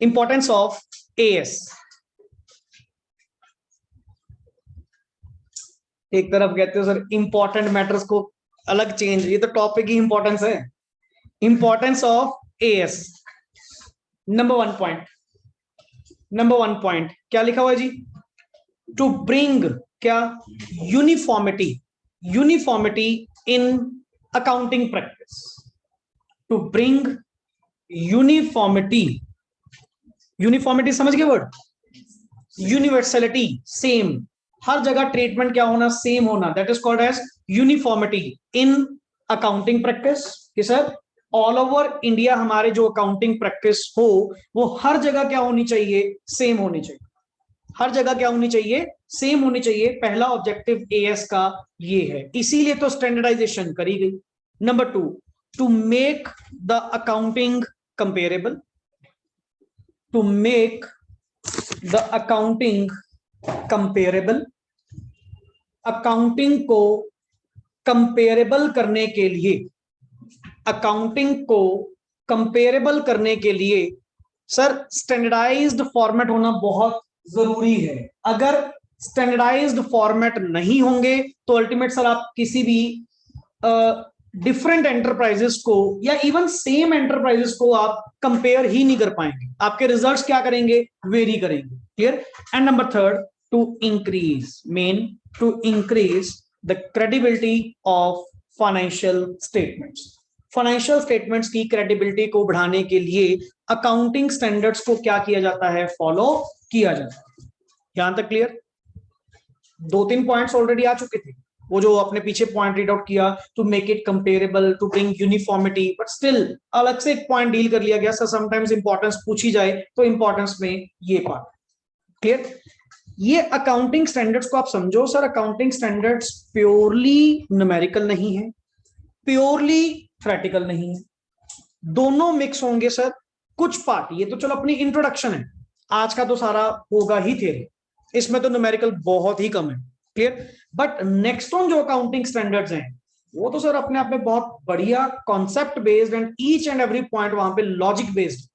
इंपॉर्टेंस ऑफ एएस, एक तरफ कहते हो सर इंपॉर्टेंट मैटर्स को अलग चेंज, ये तो टॉपिक ही इंपॉर्टेंस है। Importance of AS, number one point क्या लिखा हुआ है जी? टू ब्रिंग क्या? Uniformity in accounting practice. To bring uniformity समझ गए वर्ड? यूनिवर्सलिटी, सेम, हर जगह ट्रीटमेंट क्या होना? सेम होना, that is called as uniformity in accounting practice. कि सर ऑल ओवर इंडिया हमारे जो अकाउंटिंग प्रैक्टिस हो वो हर जगह क्या होनी चाहिए? सेम होनी चाहिए। हर जगह क्या होनी चाहिए? सेम होनी चाहिए। पहला ऑब्जेक्टिव एएस का ये है, इसीलिए तो स्टैंडर्डाइजेशन करी गई। Number 2, to make the accounting comparable. To make the accounting comparable, accounting को कंपेरेबल करने के लिए, अकाउंटिंग को कंपेरेबल करने के लिए सर स्टैंडर्डाइज्ड फॉर्मेट होना बहुत जरूरी है। अगर स्टैंडर्डाइज्ड फॉर्मेट नहीं होंगे तो अल्टीमेट सर आप किसी भी डिफरेंट एंटरप्राइजेस को या इवन सेम एंटरप्राइजेस को आप कंपेयर ही नहीं कर पाएंगे, आपके रिजल्ट्स क्या करेंगे? वेरी करेंगे। Clear? And number 3, to increase the credibility of financial statements. Financial statements की क्रेडिबिलिटी को बढ़ाने के लिए अकाउंटिंग स्टैंडर्ड्स को क्या किया जाता है? फॉलो किया जाता है। यहां तक क्लियर? 2-3 पॉइंट्स ऑलरेडी आ चुके थे, वो जो अपने पीछे पॉइंट रीड आउट किया, to make it comparable, to bring uniformity, but still अलग से एक पॉइंट डील कर लिया गया। सर समटाइम्स इंपॉर्टेंस पूछी जाए तो इंपॉर्टेंस में ये पार्ट। क्लियर? ये अकाउंटिंग स्टैंडर्ड्स को आप समझो sir, accounting standards purely numerical नहीं है, प्योरली थ्योरेटिकल नहीं है, दोनों मिक्स होंगे सर। कुछ पार्ट, ये तो चलो अपनी इंट्रोडक्शन है, आज का तो सारा होगा ही थियरी, इसमें तो न्यूमेरिकल बहुत ही कम है। क्लियर? बट नेक्स्ट ऑन जो अकाउंटिंग स्टैंडर्ड्स हैं वो तो सर अपने आप में बहुत बढ़िया concept based and each and every point वहां पे लॉजिक बेस्ड।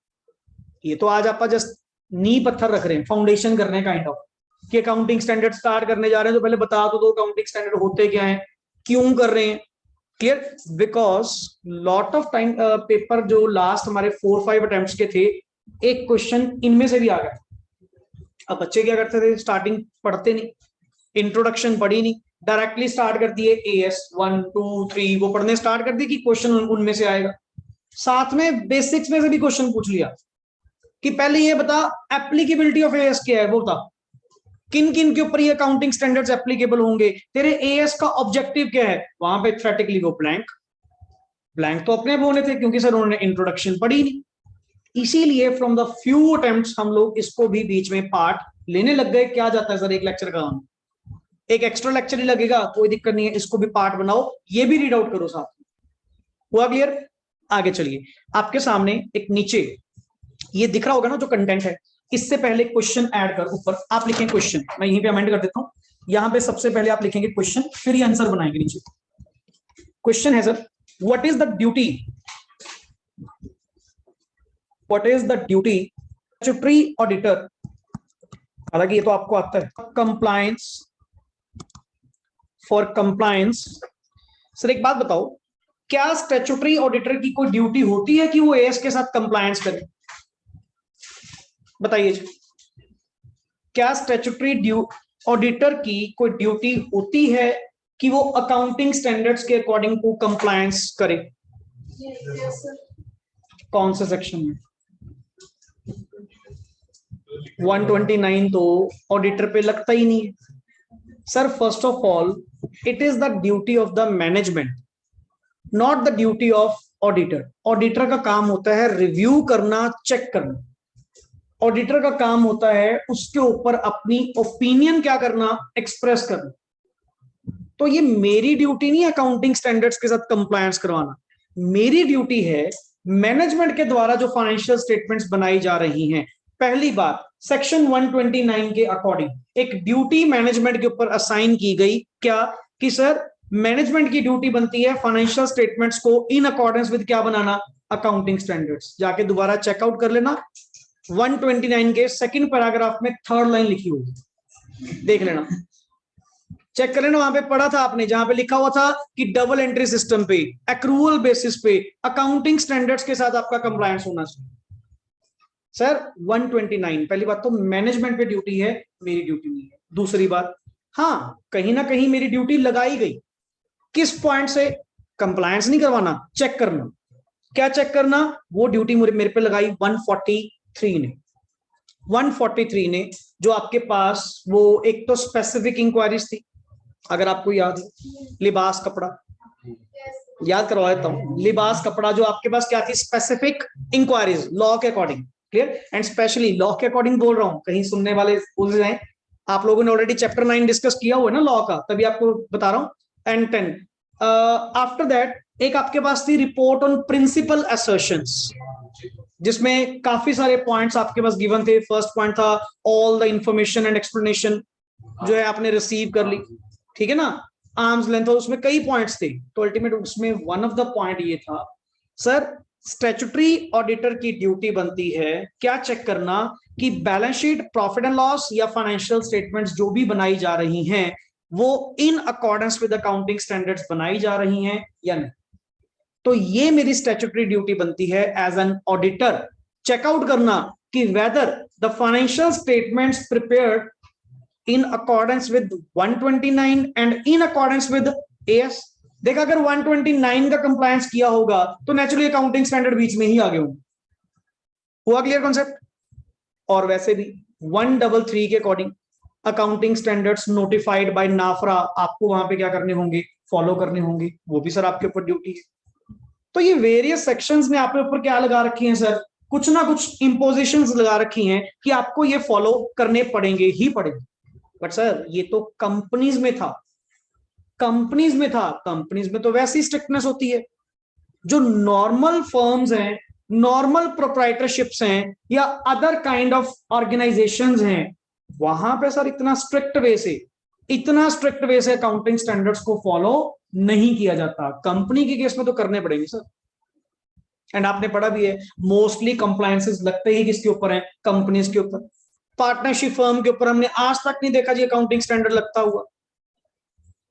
ये तो आज आप जस्ट नी पत्थर रख रहे हैं, फाउंडेशन कर रहे हैं काइंड ऑफ, कि अकाउंटिंग स्टैंडर्ड स्टार्ट करने जा रहे हैं तो पहले बता तो दो अकाउंटिंग स्टैंडर्ड होते क्या है, क्यों कर रहे हैं। Clear? Because lot of time paper जो लास्ट हमारे 4-5 अटेम्प्ट्स के थे, एक क्वेश्चन इनमें से भी आ गया। अब बच्चे क्या करते थे? स्टार्टिंग पढ़ते नहीं, इंट्रोडक्शन पढ़ी नहीं, डायरेक्टली स्टार्ट कर दिए एएस 1 2 3 वो पढ़ने स्टार्ट कर दिए कि क्वेश्चन उनमें से आएगा। साथ में बेसिक्स में से भी क्वेश्चन पूछ लिया कि पहले ये बता एप्लीकेबिलिटी ऑफ एएस क्या है, वो बता किन किन के ऊपर ये अकाउंटिंग स्टैंडर्ड्स एप्लीकेबल होंगे, तेरे एएस का ऑब्जेक्टिव क्या है। वहां पे थ्योरेटिकली वो ब्लैंक तो अपने होने थे क्योंकि सर उन्होंने इंट्रोडक्शन पढ़ी नहीं। इसीलिए फ्रॉम द फ्यू अटेम्प्ट्स हम लोग इसको भी बीच में पार्ट लेने लग गए। क्या जाता है सर एक लेक्चर का, एक एक्स्ट्रा लेक्चर ही लगेगा, कोई दिक्कत नहीं है, इसको भी पार्ट बनाओ, ये भी रीड आउट करो साथ में। हुआ क्लियर? आगे चलिए, आपके सामने एक नीचे ये दिख रहा होगा ना जो कंटेंट है, इससे पहले क्वेश्चन ऐड कर, ऊपर आप लिखें क्वेश्चन, मैं यहीं पे अमेंड कर देता हूं। यहां पे सबसे पहले आप लिखेंगे क्वेश्चन, फिर ये आंसर बनाएंगे। नीचे क्वेश्चन है sir, what is the duty statutory auditor, हालांकि ये तो आपको आता है, फॉर कंप्लायंस। सर एक बात बताओ, क्या स्टैट्यूटरी ऑडिटर की कोई ड्यूटी होती है कि वो एएस के साथ कंप्लायंस करे? बताइए, क्या स्टैट्यूटरी ऑडिटर की कोई ड्यूटी होती है कि वो अकाउंटिंग स्टैंडर्ड्स के अकॉर्डिंग को कंप्लायंस करे? कौन से सेक्शन में? 129 तो ऑडिटर पे लगता ही नहीं है sir. First of all it is the duty of the management, not the duty of auditor. Auditor का काम होता है रिव्यू करना, चेक करना। ऑडिटर का काम होता है उसके ऊपर अपनी ओपिनियन क्या करना, एक्सप्रेस करना। तो ये मेरी ड्यूटी नहीं है अकाउंटिंग स्टैंडर्ड्स के साथ कंप्लायंस करवाना, मेरी ड्यूटी है मैनेजमेंट के द्वारा जो फाइनेंशियल स्टेटमेंट्स बनाई जा रही हैं। पहली बात, सेक्शन 129 के अकॉर्डिंग एक ड्यूटी मैनेजमेंट के ऊपर असाइन की गई, क्या कि सर मैनेजमेंट की ड्यूटी बनती है फाइनेंशियल स्टेटमेंट्स को इन अकॉर्डेंस विद क्या बनाना, अकाउंटिंग स्टैंडर्ड्स। जाके दोबारा चेकआउट कर लेना, 129 के सेकंड पैराग्राफ में थर्ड लाइन लिखी होगी, देख लेना, चेक कर लेना। वहां पे पढ़ा था आपने, जहां पे लिखा हुआ था कि डबल एंट्री सिस्टम पे, एक्रूअल बेसिस पे, अकाउंटिंग स्टैंडर्ड्स के साथ आपका कंप्लायंस होना चाहिए। सर 129, पहली बात तो मैनेजमेंट पे ड्यूटी है, मेरी ड्यूटी नहीं है। दूसरी बात, हाँ कहीं ना कहीं मेरी ड्यूटी लगाई गई, किस पॉइंट से, कंप्लायंस नहीं करवाना, चेक करना। क्या चेक करना, वो ड्यूटी मेरे पे लगाई 143 ने। 143 ने जो आपके पास वो एक तो स्पेसिफिक इंक्वायरीज थी, अगर आपको याद है, लिबास कपड़ा, याद करवा देता हूं, लिबास कपड़ा जो आपके पास क्या थी, स्पेसिफिक इंक्वायरीज लॉ के according, clear, and specially law के अकॉर्डिंग बोल रहा हूं, कहीं सुनने वाले बोल जाए, आप लोगों ने ऑलरेडी चैप्टर 9 डिस्कस किया हुआ है ना लॉ का, तभी आपको बता रहा हूं। एंड 10 आफ्टर दैट एक आपके पास थी रिपोर्ट ऑन प्रिंसिपल असर्शंस, जिसमें काफी सारे पॉइंट्स आपके पास गिवन थे। फर्स्ट पॉइंट था all the information and explanation, जो है आपने रिसीव कर ली, ठीक है ना, आर्म्स लेंथ, और उसमें कई पॉइंट्स थे। तो अल्टीमेट उसमें वन ऑफ द पॉइंट ये था, सर स्टैट्यूटरी ऑडिटर की ड्यूटी बनती है क्या चेक करना कि balance sheet, profit and loss या फाइनेंशियल स्टेटमेंट्स जो भी बनाई जा रही हैं वो in accordance with accounting standards बनाई जा रही हैं या नहीं। तो ये मेरी स्टैट्यूटरी ड्यूटी बनती है एज एन ऑडिटर, चेकआउट करना कि whether the financial statements prepared in accordance with 129 and in accordance with AS। देखा, अगर 129 का कंप्लायंस किया होगा तो नेचुरली अकाउंटिंग स्टैंडर्ड बीच में ही आ गए होंगे। हुआ क्लियर कॉन्सेप्ट। और वैसे भी 133 के according accounting standards notified by NFRA, आपको वहां पे क्या करने होंगे, फॉलो करने होंगे, वो भी सर आपके ऊपर ड्यूटी है। तो ये वेरियस सेक्शंस में आपके ऊपर क्या लगा रखी है सर, कुछ ना कुछ इंपोजिशंस लगा रखी हैं कि आपको ये फॉलो करने पड़ेंगे ही पड़ेंगे। बट सर ये तो कंपनीज में था, कंपनीज में था, कंपनीज में तो वैसी स्ट्रिक्टनेस होती है। जो नॉर्मल फर्म्स हैं, नॉर्मल प्रोप्राइटरशिप्स हैं या अदर काइंड ऑफ ऑर्गेनाइजेशंस हैं, वहां पे सर इतना स्ट्रिक्ट वे से अकाउंटिंग स्टैंडर्ड्स को फॉलो नहीं किया जाता। कंपनी के केस में तो करने पड़ेंगे सर। एंड आपने पढ़ा भी है, मोस्टली कंप्लायंसेस लगते ही किसके ऊपर है, कंपनीज के ऊपर। पार्टनरशिप फर्म के ऊपर हमने आज तक नहीं देखा जी अकाउंटिंग स्टैंडर्ड लगता हुआ।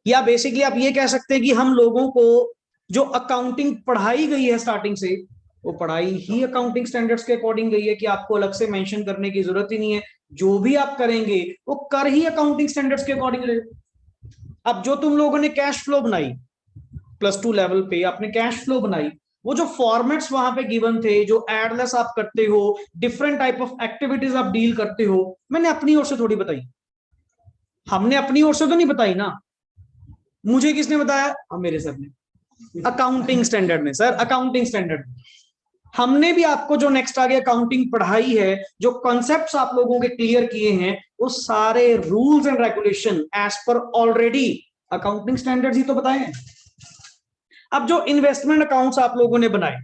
या बेसिकली आप ये कह सकते हैं कि हम लोगों को जो अकाउंटिंग पढ़ाई गई है स्टार्टिंग से, वो पढ़ाई ही अकाउंटिंग स्टैंडर्ड्स के अकॉर्डिंग गई है कि आपको अलग से मेंशन करने की जरूरत ही नहीं है। जो भी आप करेंगे वो कर ही अकाउंटिंग स्टैंडर्ड्स के अकॉर्डिंग रहे। अब जो तुम लोगों ने कैश फ्लो बनाई, +2 लेवल पे आपने कैश फ्लो बनाई, वो जो फॉर्मेट्स वहां पे गिवन थे, जो एडलेस आप करते हो, डिफरेंट टाइप ऑफ एक्टिविटीज आप डील करते हो, मैंने अपनी ओर से थोड़ी बताई, हमने अपनी ओर से तो नहीं बताई ना। मुझे किसने बताया, मेरे सर ने, अकाउंटिंग स्टैंडर्ड में। सर अकाउंटिंग स्टैंडर्ड हमने भी आपको जो नेक्स्ट आगे अकाउंटिंग पढ़ाई है, जो कॉन्सेप्ट्स आप लोगों के क्लियर किए हैं, वो सारे rules and regulation as per already accounting standards ही तो बताए हैं। अब जो इन्वेस्टमेंट अकाउंट्स आप लोगों ने बनाए,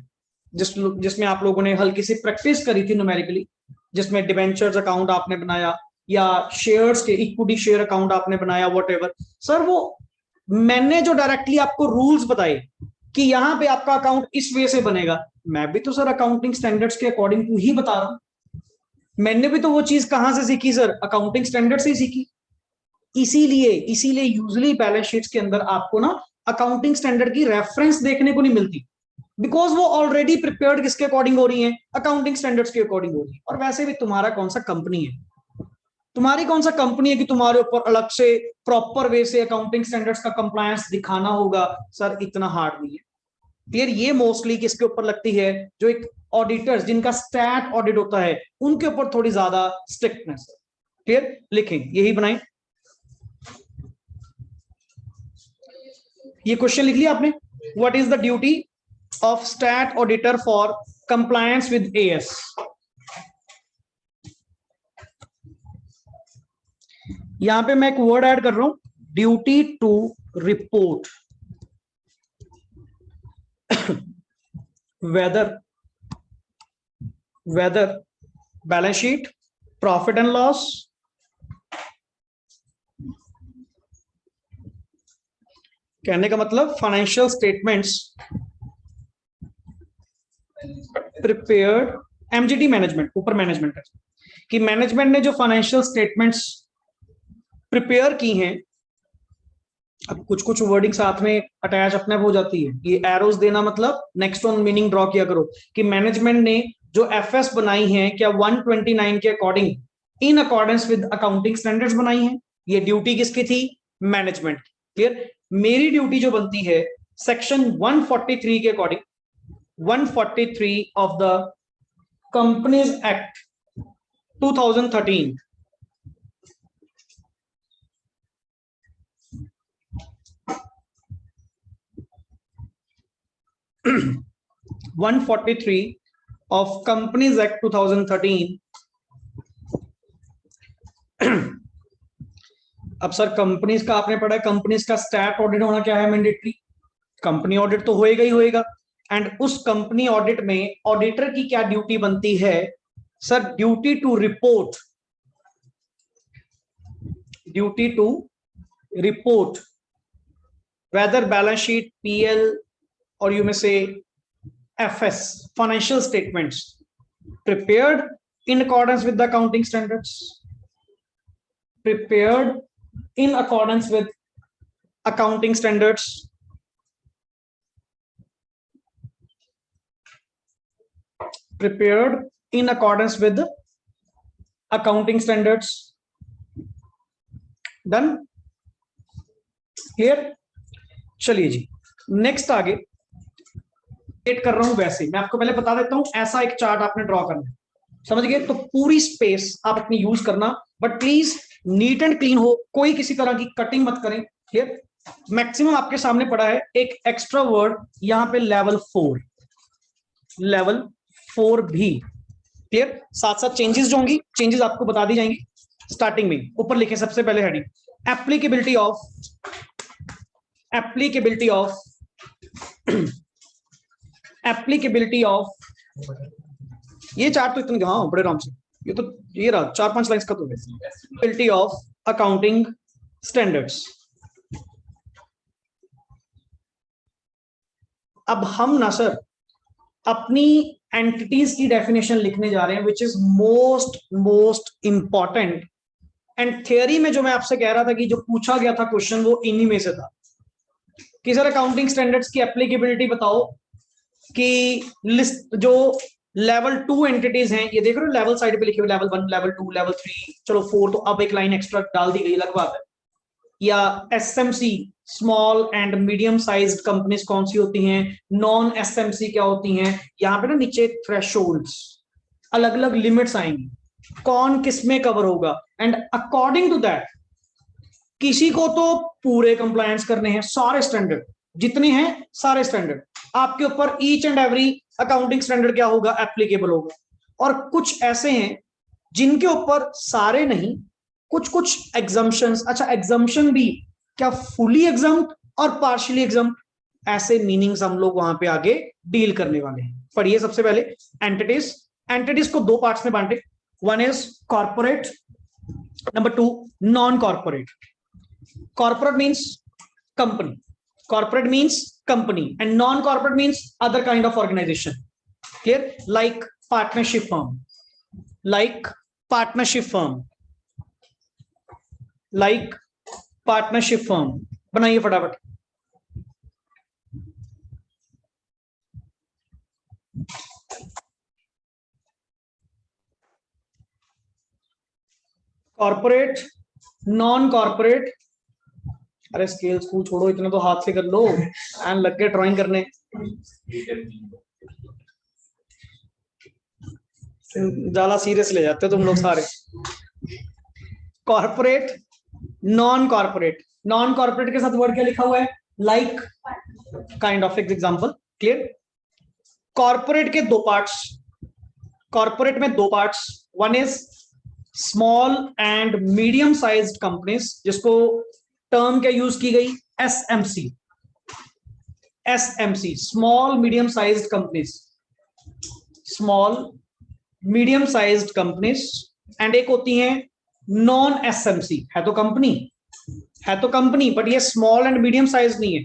जिसमें आप लोगों ने हल्की सी प्रैक्टिस करी थी न्यूमेरिकली, जिसमें डिबेंचर्स अकाउंट आपने बनाया या शेयर्स के इक्विटी शेयर अकाउंट आपने बनाया, व्हाटएवर सर, वो मैंने जो डायरेक्टली आपको रूल्स बताए कि यहां पे आपका अकाउंट इस वे से बनेगा, मैं भी तो सर अकाउंटिंग स्टैंडर्ड्स के अकॉर्डिंग टू ही बता रहा हूं। मैंने भी तो वो चीज कहां से सीखी सर, अकाउंटिंग स्टैंडर्ड से ही सीखी। इसीलिए यूजुअली बैलेंस शीट्स के अंदर आपको ना अकाउंटिंग स्टैंडर्ड की रेफरेंस देखने को नहीं मिलती, बिकॉज वो ऑलरेडी प्रिपेयर्ड किसके अकॉर्डिंग हो रही है, अकाउंटिंग स्टैंडर्ड्स के अकॉर्डिंग हो रही है। और वैसे भी तुम्हारा कौन सा कंपनी है, तुम्हारी कौन सा कंपनी है कि तुम्हारे ऊपर अलग से प्रॉपर वे से अकाउंटिंग स्टैंडर्ड्स का कंप्लायंस दिखाना होगा। सर इतना हार्ड नहीं है, क्लियर। ये मोस्टली किसके ऊपर लगती है, जो एक ऑडिटर्स जिनका स्टैट ऑडिट होता है, उनके ऊपर थोड़ी ज्यादा स्ट्रिक्टनेस है, क्लियर। लिखें, यही बनाएं, ये क्वेश्चन लिख लिया आपने, what is the duty of stat auditor for compliance with AS. यहां पे मैं एक वर्ड ऐड कर रहा हूं, duty to report whether balance sheet, profit and loss, कहने का मतलब financial statements prepared, MGT management, ऊपर मैनेजमेंट है कि मैनेजमेंट ने जो फाइनेंशियल स्टेटमेंट्स प्रिपेयर की हैं, अब कुछ कुछ वर्डिंग साथ में अटैच अपने हो जाती है, ये एरोस देना मतलब नेक्स्ट ऑन मीनिंग ड्रॉ किया करो कि मैनेजमेंट ने जो एफएस बनाई है क्या 129 के according in accordance with accounting standards बनाई है। ये ड्यूटी किसकी थी? मैनेजमेंट। क्लियर? मेरी ड्यूटी जो बनती है सेक्शन 143 के according, 143 of the companies act 2013, of Companies Act 2013। अब सर कंपनीज का आपने पढ़ा है, कंपनीज का स्टैट ऑडिट होना क्या है? मैंडेटरी। कंपनी ऑडिट तो होएगा ही होएगा। एंड उस कंपनी ऑडिट में ऑडिटर की क्या ड्यूटी बनती है? Sir duty to report, duty to report whether balance sheet, PL, or you may say FS, financial statements prepared in accordance with the accounting standards, prepared in accordance with accounting standards, prepared in accordance with accounting standards. Done? Clear? चलिए जी next आगे कर रहा हूं। वैसे मैं आपको पहले बता देता हूं, ऐसा एक चार्ट आपने ड्रॉ करना है, समझ गए? तो पूरी स्पेस आप अपनी यूज करना, but please neat and clean हो, कोई किसी तरह की कटिंग मत करें। क्लियर? मैक्सिमम आपके सामने पड़ा है एक एक्स्ट्रा वर्ड यहां पे लेवल 4, लेवल 4 भी। क्लियर? साथ साथ चेंजेस जो होंगी, चेंजेस आपको बता दी जाएंगी स्टार्टिंग में। ऊपर लिखे सबसे पहले heading applicability of, applicability of, applicability of, ये चार्ट तो इतने, हाँ बड़े आराम से, ये तो ये रहा 4-5 लाइन्स का तो है। Applicability of accounting standards. अब हम ना सर अपनी एंटिटीज की डेफिनेशन लिखने जा रहे हैं, which is most important. And theory में जो मैं आपसे कह रहा था कि जो पूछा गया था क्वेश्चन वो इन्हीं में से था कि सर अकाउंटिंग स्टैंडर्ड्स की एप्लीकेबिलिटी बताओ कि लिस्ट जो लेवल 2 एंटिटीज हैं, ये देख रहे हो लेवल साइड पे लिखे हुए, लेवल 1, लेवल 2, लेवल 3, चलो 4, तो अब एक लाइन एक्स्ट्रा डाल दी गई, अलग बात है। या SMC, small and medium sized companies कौन सी होती हैं, नॉन एसएमसी क्या होती हैं, यहाँ पे ना नीचे थ्रेशोल्ड्स, अलग अलग लिमिट्स आएंगी, कौन किसमें कवर होगा। एंड अकॉर्डिंग टू दैट किसी को तो पूरे कंप्लायंस करने हैं, सारे स्टैंडर्ड जितने हैं सारे स्टैंडर्ड आपके ऊपर, each and every accounting standard क्या होगा? एप्लीकेबल होगा। और कुछ ऐसे हैं जिनके ऊपर सारे नहीं, कुछ कुछ एग्जम्पशंस। अच्छा एग्जम्पशन भी क्या फुली एग्जम्प्ट और पार्शियली एग्जम्प्ट, ऐसे मीनिंग्स हम लोग वहां पे आगे डील करने वाले हैं। पढ़िए सबसे पहले एंटिटीज। एंटिटीज को 2 पार्ट्स में बांटे, one is corporate, number 2 non corporate. Corporate means company. Corporate means company, and non-corporate means other kind of organization. Clear? Like partnership firm, like partnership firm, like partnership firm. बनाइए फटाफट। Corporate, non corporate, अरे scale school छोड़ो, इतना तो हाथ से कर लो, and लग के ड्राइंग करने, ज्यादा सीरियस ले जाते हो तुम लोग सारे। Corporate, non corporate, non corporate के साथ वर्ड क्या लिखा हुआ है? Like, kind of example. Clear? Corporate के 2 पार्ट्स, कॉर्पोरेट में 2 parts, one is small and medium sized companies, जिसको टर्म क्या यूज की गई? SMC, SMC, small medium sized companies, small medium sized companies. And एक होती है नॉन एसएमसी। है तो कंपनी बट ये स्मॉल एंड मीडियम साइज नहीं है,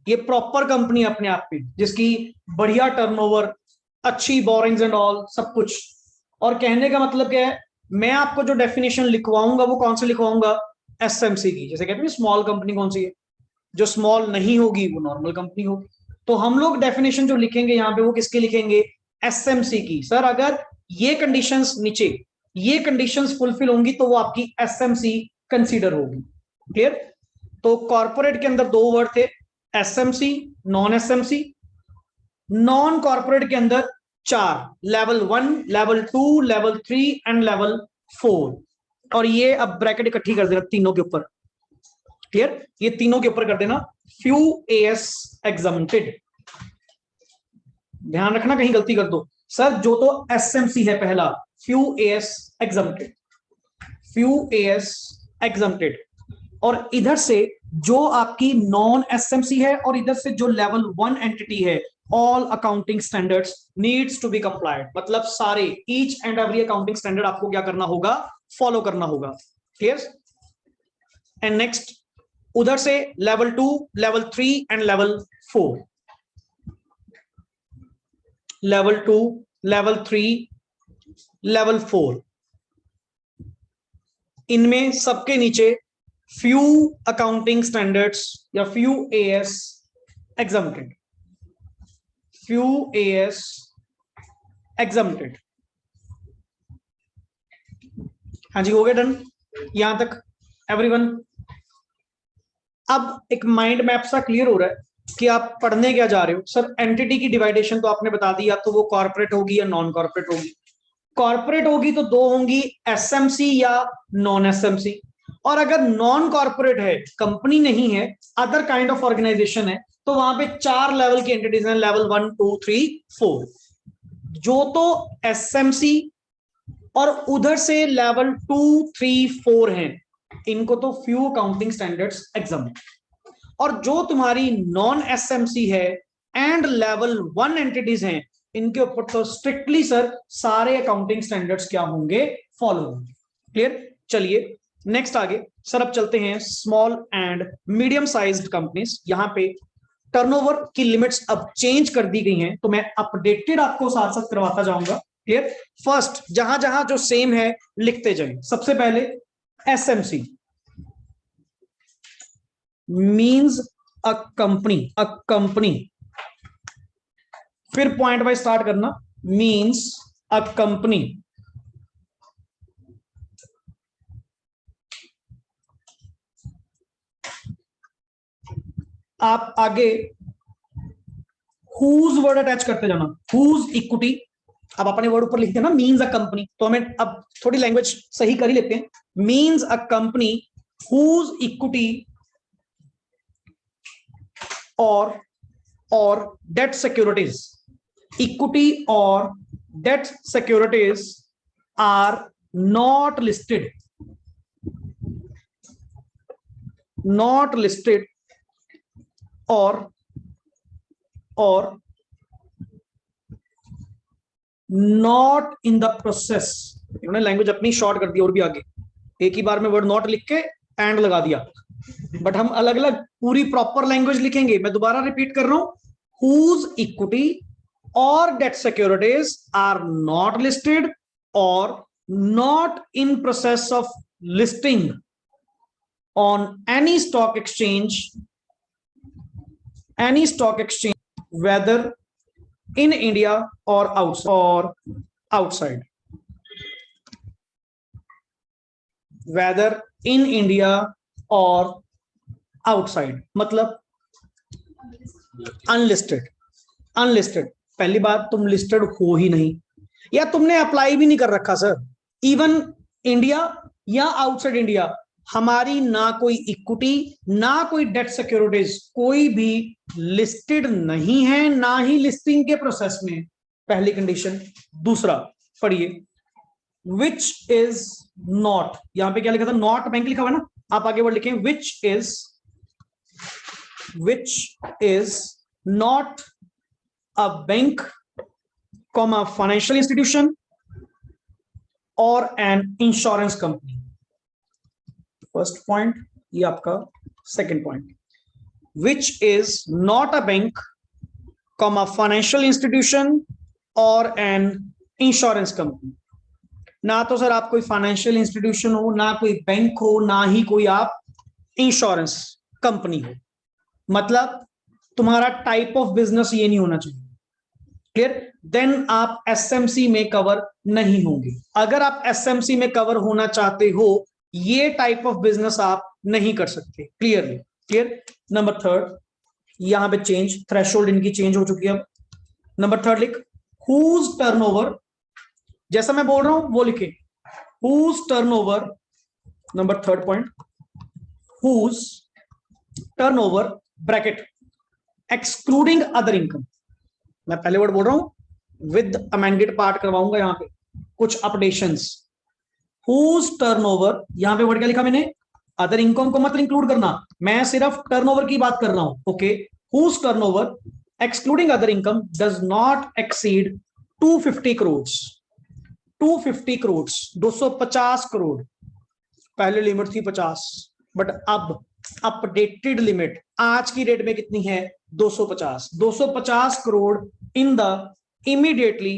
ये प्रॉपर कंपनी अपने आप में, जिसकी बढ़िया टर्नओवर, अच्छी बोरिंग्स एंड ऑल सब कुछ। और कहने का मतलब क्या है, मैं आपको जो डेफिनेशन लिखवाऊंगा वो कौन से लिखवाऊंगा, एसएमसी की। जैसे कहते हैं स्मॉल कंपनी कौन सी है, जो स्मॉल नहीं होगी वो नॉर्मल कंपनी होगी। तो हम लोग डेफिनेशन जो लिखेंगे यहाँ पे वो किसके लिखेंगे, एसएमसी की। सर अगर ये कंडीशंस नीचे, ये कंडीशंस फुलफिल होंगी तो वो आपकी एसएमसी कंसीडर होगी। क्लियर। तो कॉर्पोरेट के अंदर दो वर्ड थे, SMC, non SMC. Non corporate के अंदर चार, level 1, level 2, level 3 and level 4। और ये अब ब्रैकेट इकट्ठी कर देना तीनों के ऊपर। क्लियर, ये तीनों के ऊपर कर देना फ्यू एएस एग्जामिनेटेड। ध्यान रखना कहीं गलती कर दो। सर जो तो एसएमसी है पहला, फ्यू एएस एग्जामिनेटेड, फ्यू एएस एग्जामिनेटेड। और इधर से जो आपकी नॉन एसएमसी है और इधर से जो लेवल 1 एंटिटी है, all accounting standards needs to be complied. मतलब सारे, each and every accounting standard आपको क्या करना होगा, फॉलो करना होगा। क्लियर। एंड नेक्स्ट उधर से level 2, level 3 and level 4। Level 2, level 3, level 4, इनमें सबके नीचे फ्यू अकाउंटिंग स्टैंडर्ड्स या फ्यू एएस एग्जामिनेटेड, फ्यू एएस एग्जामिनेटेड। हाँ जी, हो गया डन यहां तक एवरीवन। अब एक माइंड मैप सा क्लियर हो रहा है कि आप पढ़ने क्या जा रहे हो। सर एंटिटी की डिवाइडेशन तो आपने बता दी, या तो वो कॉर्पोरेट होगी या नॉन कॉर्पोरेट होगी। कॉर्पोरेट होगी तो दो होंगी, एसएमसी या नॉन एसएमसी। और अगर नॉन कॉर्पोरेट है, कंपनी नहीं है, अदर काइंड ऑफ ऑर्गेनाइजेशन है, तो वहां पे चार लेवल की एंटिटीज हैं, लेवल 1, 2, 3, 4। जो तो एसएमसी और उधर से लेवल 2, 3, 4 हैं, इनको तो फ्यू अकाउंटिंग स्टैंडर्ड्स एग्जाम। और जो तुम्हारी नॉन एसएमसी है एंड लेवल 1 एंटिटीज हैं, इनके ऊपर तो स्ट्रिक्टली सर सारे अकाउंटिंग स्टैंडर्ड्स क्या होंगे, फॉलो होंगे। क्लियर। चलिए नेक्स्ट आगे सर, अब चलते हैं small and medium sized companies. यहां पे टर्नओवर की लिमिट्स अब चेंज कर दी गई हैं, तो मैं अपडेटेड आपको साथ साथ करवाता जाऊंगा। क्लियर। फर्स्ट जहां जहां जो सेम है लिखते जाए। सबसे पहले एसएमसी मींस अ कंपनी। फिर पॉइंट वाइज स्टार्ट करना, मींस अ कंपनी। आप आगे हुज वर्ड अटैच करते जाना, हुज इक्विटी। अब अपने वर्ड ऊपर लिखते हैं ना, मींस अ कंपनी, तो हमें अब थोड़ी लैंग्वेज सही कर ही लेते हैं। Means a company whose equity और डेट सिक्योरिटीज, इक्विटी और debt securities are not listed और नॉट इन द प्रोसेस। इन्होंने लैंग्वेज अपनी शॉर्ट कर दी और भी आगे, एक ही बार में वर्ड नॉट लिख के एंड लगा दिया, बट हम अलग अलग पूरी प्रॉपर लैंग्वेज लिखेंगे। मैं दोबारा रिपीट कर रहा हूं, हुज इक्विटी और debt securities are not listed और not in process of listing on any stock exchange, whether in India or outside, whether in India or outside। मतलब अनलिस्टेड। पहली बात, तुम लिस्टेड हो ही नहीं, या तुमने अप्लाई भी नहीं कर रखा सर। इवन इंडिया या आउटसाइड इंडिया, हमारी ना कोई इक्विटी ना कोई डेट सिक्योरिटीज, कोई भी लिस्टेड नहीं है, ना ही लिस्टिंग के प्रोसेस में, पहली कंडीशन। दूसरा पढ़िए, विच इज नॉट, यहां पे क्या लिखा था, नॉट बैंक लिखा हुआ ना, आप आगे वर्ड लिखें, विच is not a bank, financial institution or an insurance company. First point, ये आपका second point. Which is not a bank, comma financial institution or an insurance company. ना तो सर आप कोई फाइनेंशियल इंस्टीट्यूशन हो, ना कोई बैंक हो, ना ही कोई आप इंश्योरेंस कंपनी हो. मतलब तुम्हारा टाइप ऑफ बिजनेस ये नहीं होना चाहिए. क्लियर? देन आप एसएमसी में कवर नहीं होंगे. अगर आप एसएमसी में कवर होना चाहते हो, ये टाइप ऑफ बिजनेस आप नहीं कर सकते. Clearly clear. नंबर थर्ड, यहां पे चेंज, थ्रेशोल्ड इनकी चेंज हो चुकी है. अब नंबर थर्ड लिख, हुज टर्नओवर, जैसा मैं बोल रहा हूं वो लिखे, whose turnover. Number third point, whose turnover bracket excluding other income. मैं पहले वर्ड बोल रहा हूं, विद अमेंडेड पार्ट करवाऊंगा यहां पे कुछ अपडेशंस. हुज टर्नओवर, यहां पे वर्ड क्या लिखा मैंने, अदर इनकम को मत इंक्लूड करना, मैं सिर्फ टर्नओवर की बात कर रहा हूं. Okay, whose turnover excluding other income does not exceed 250 crore. 250 crore, 250 crore. पहले लिमिट थी 50, बट अब अपडेटेड लिमिट आज की डेट में कितनी है, 250. 250 crore in the immediately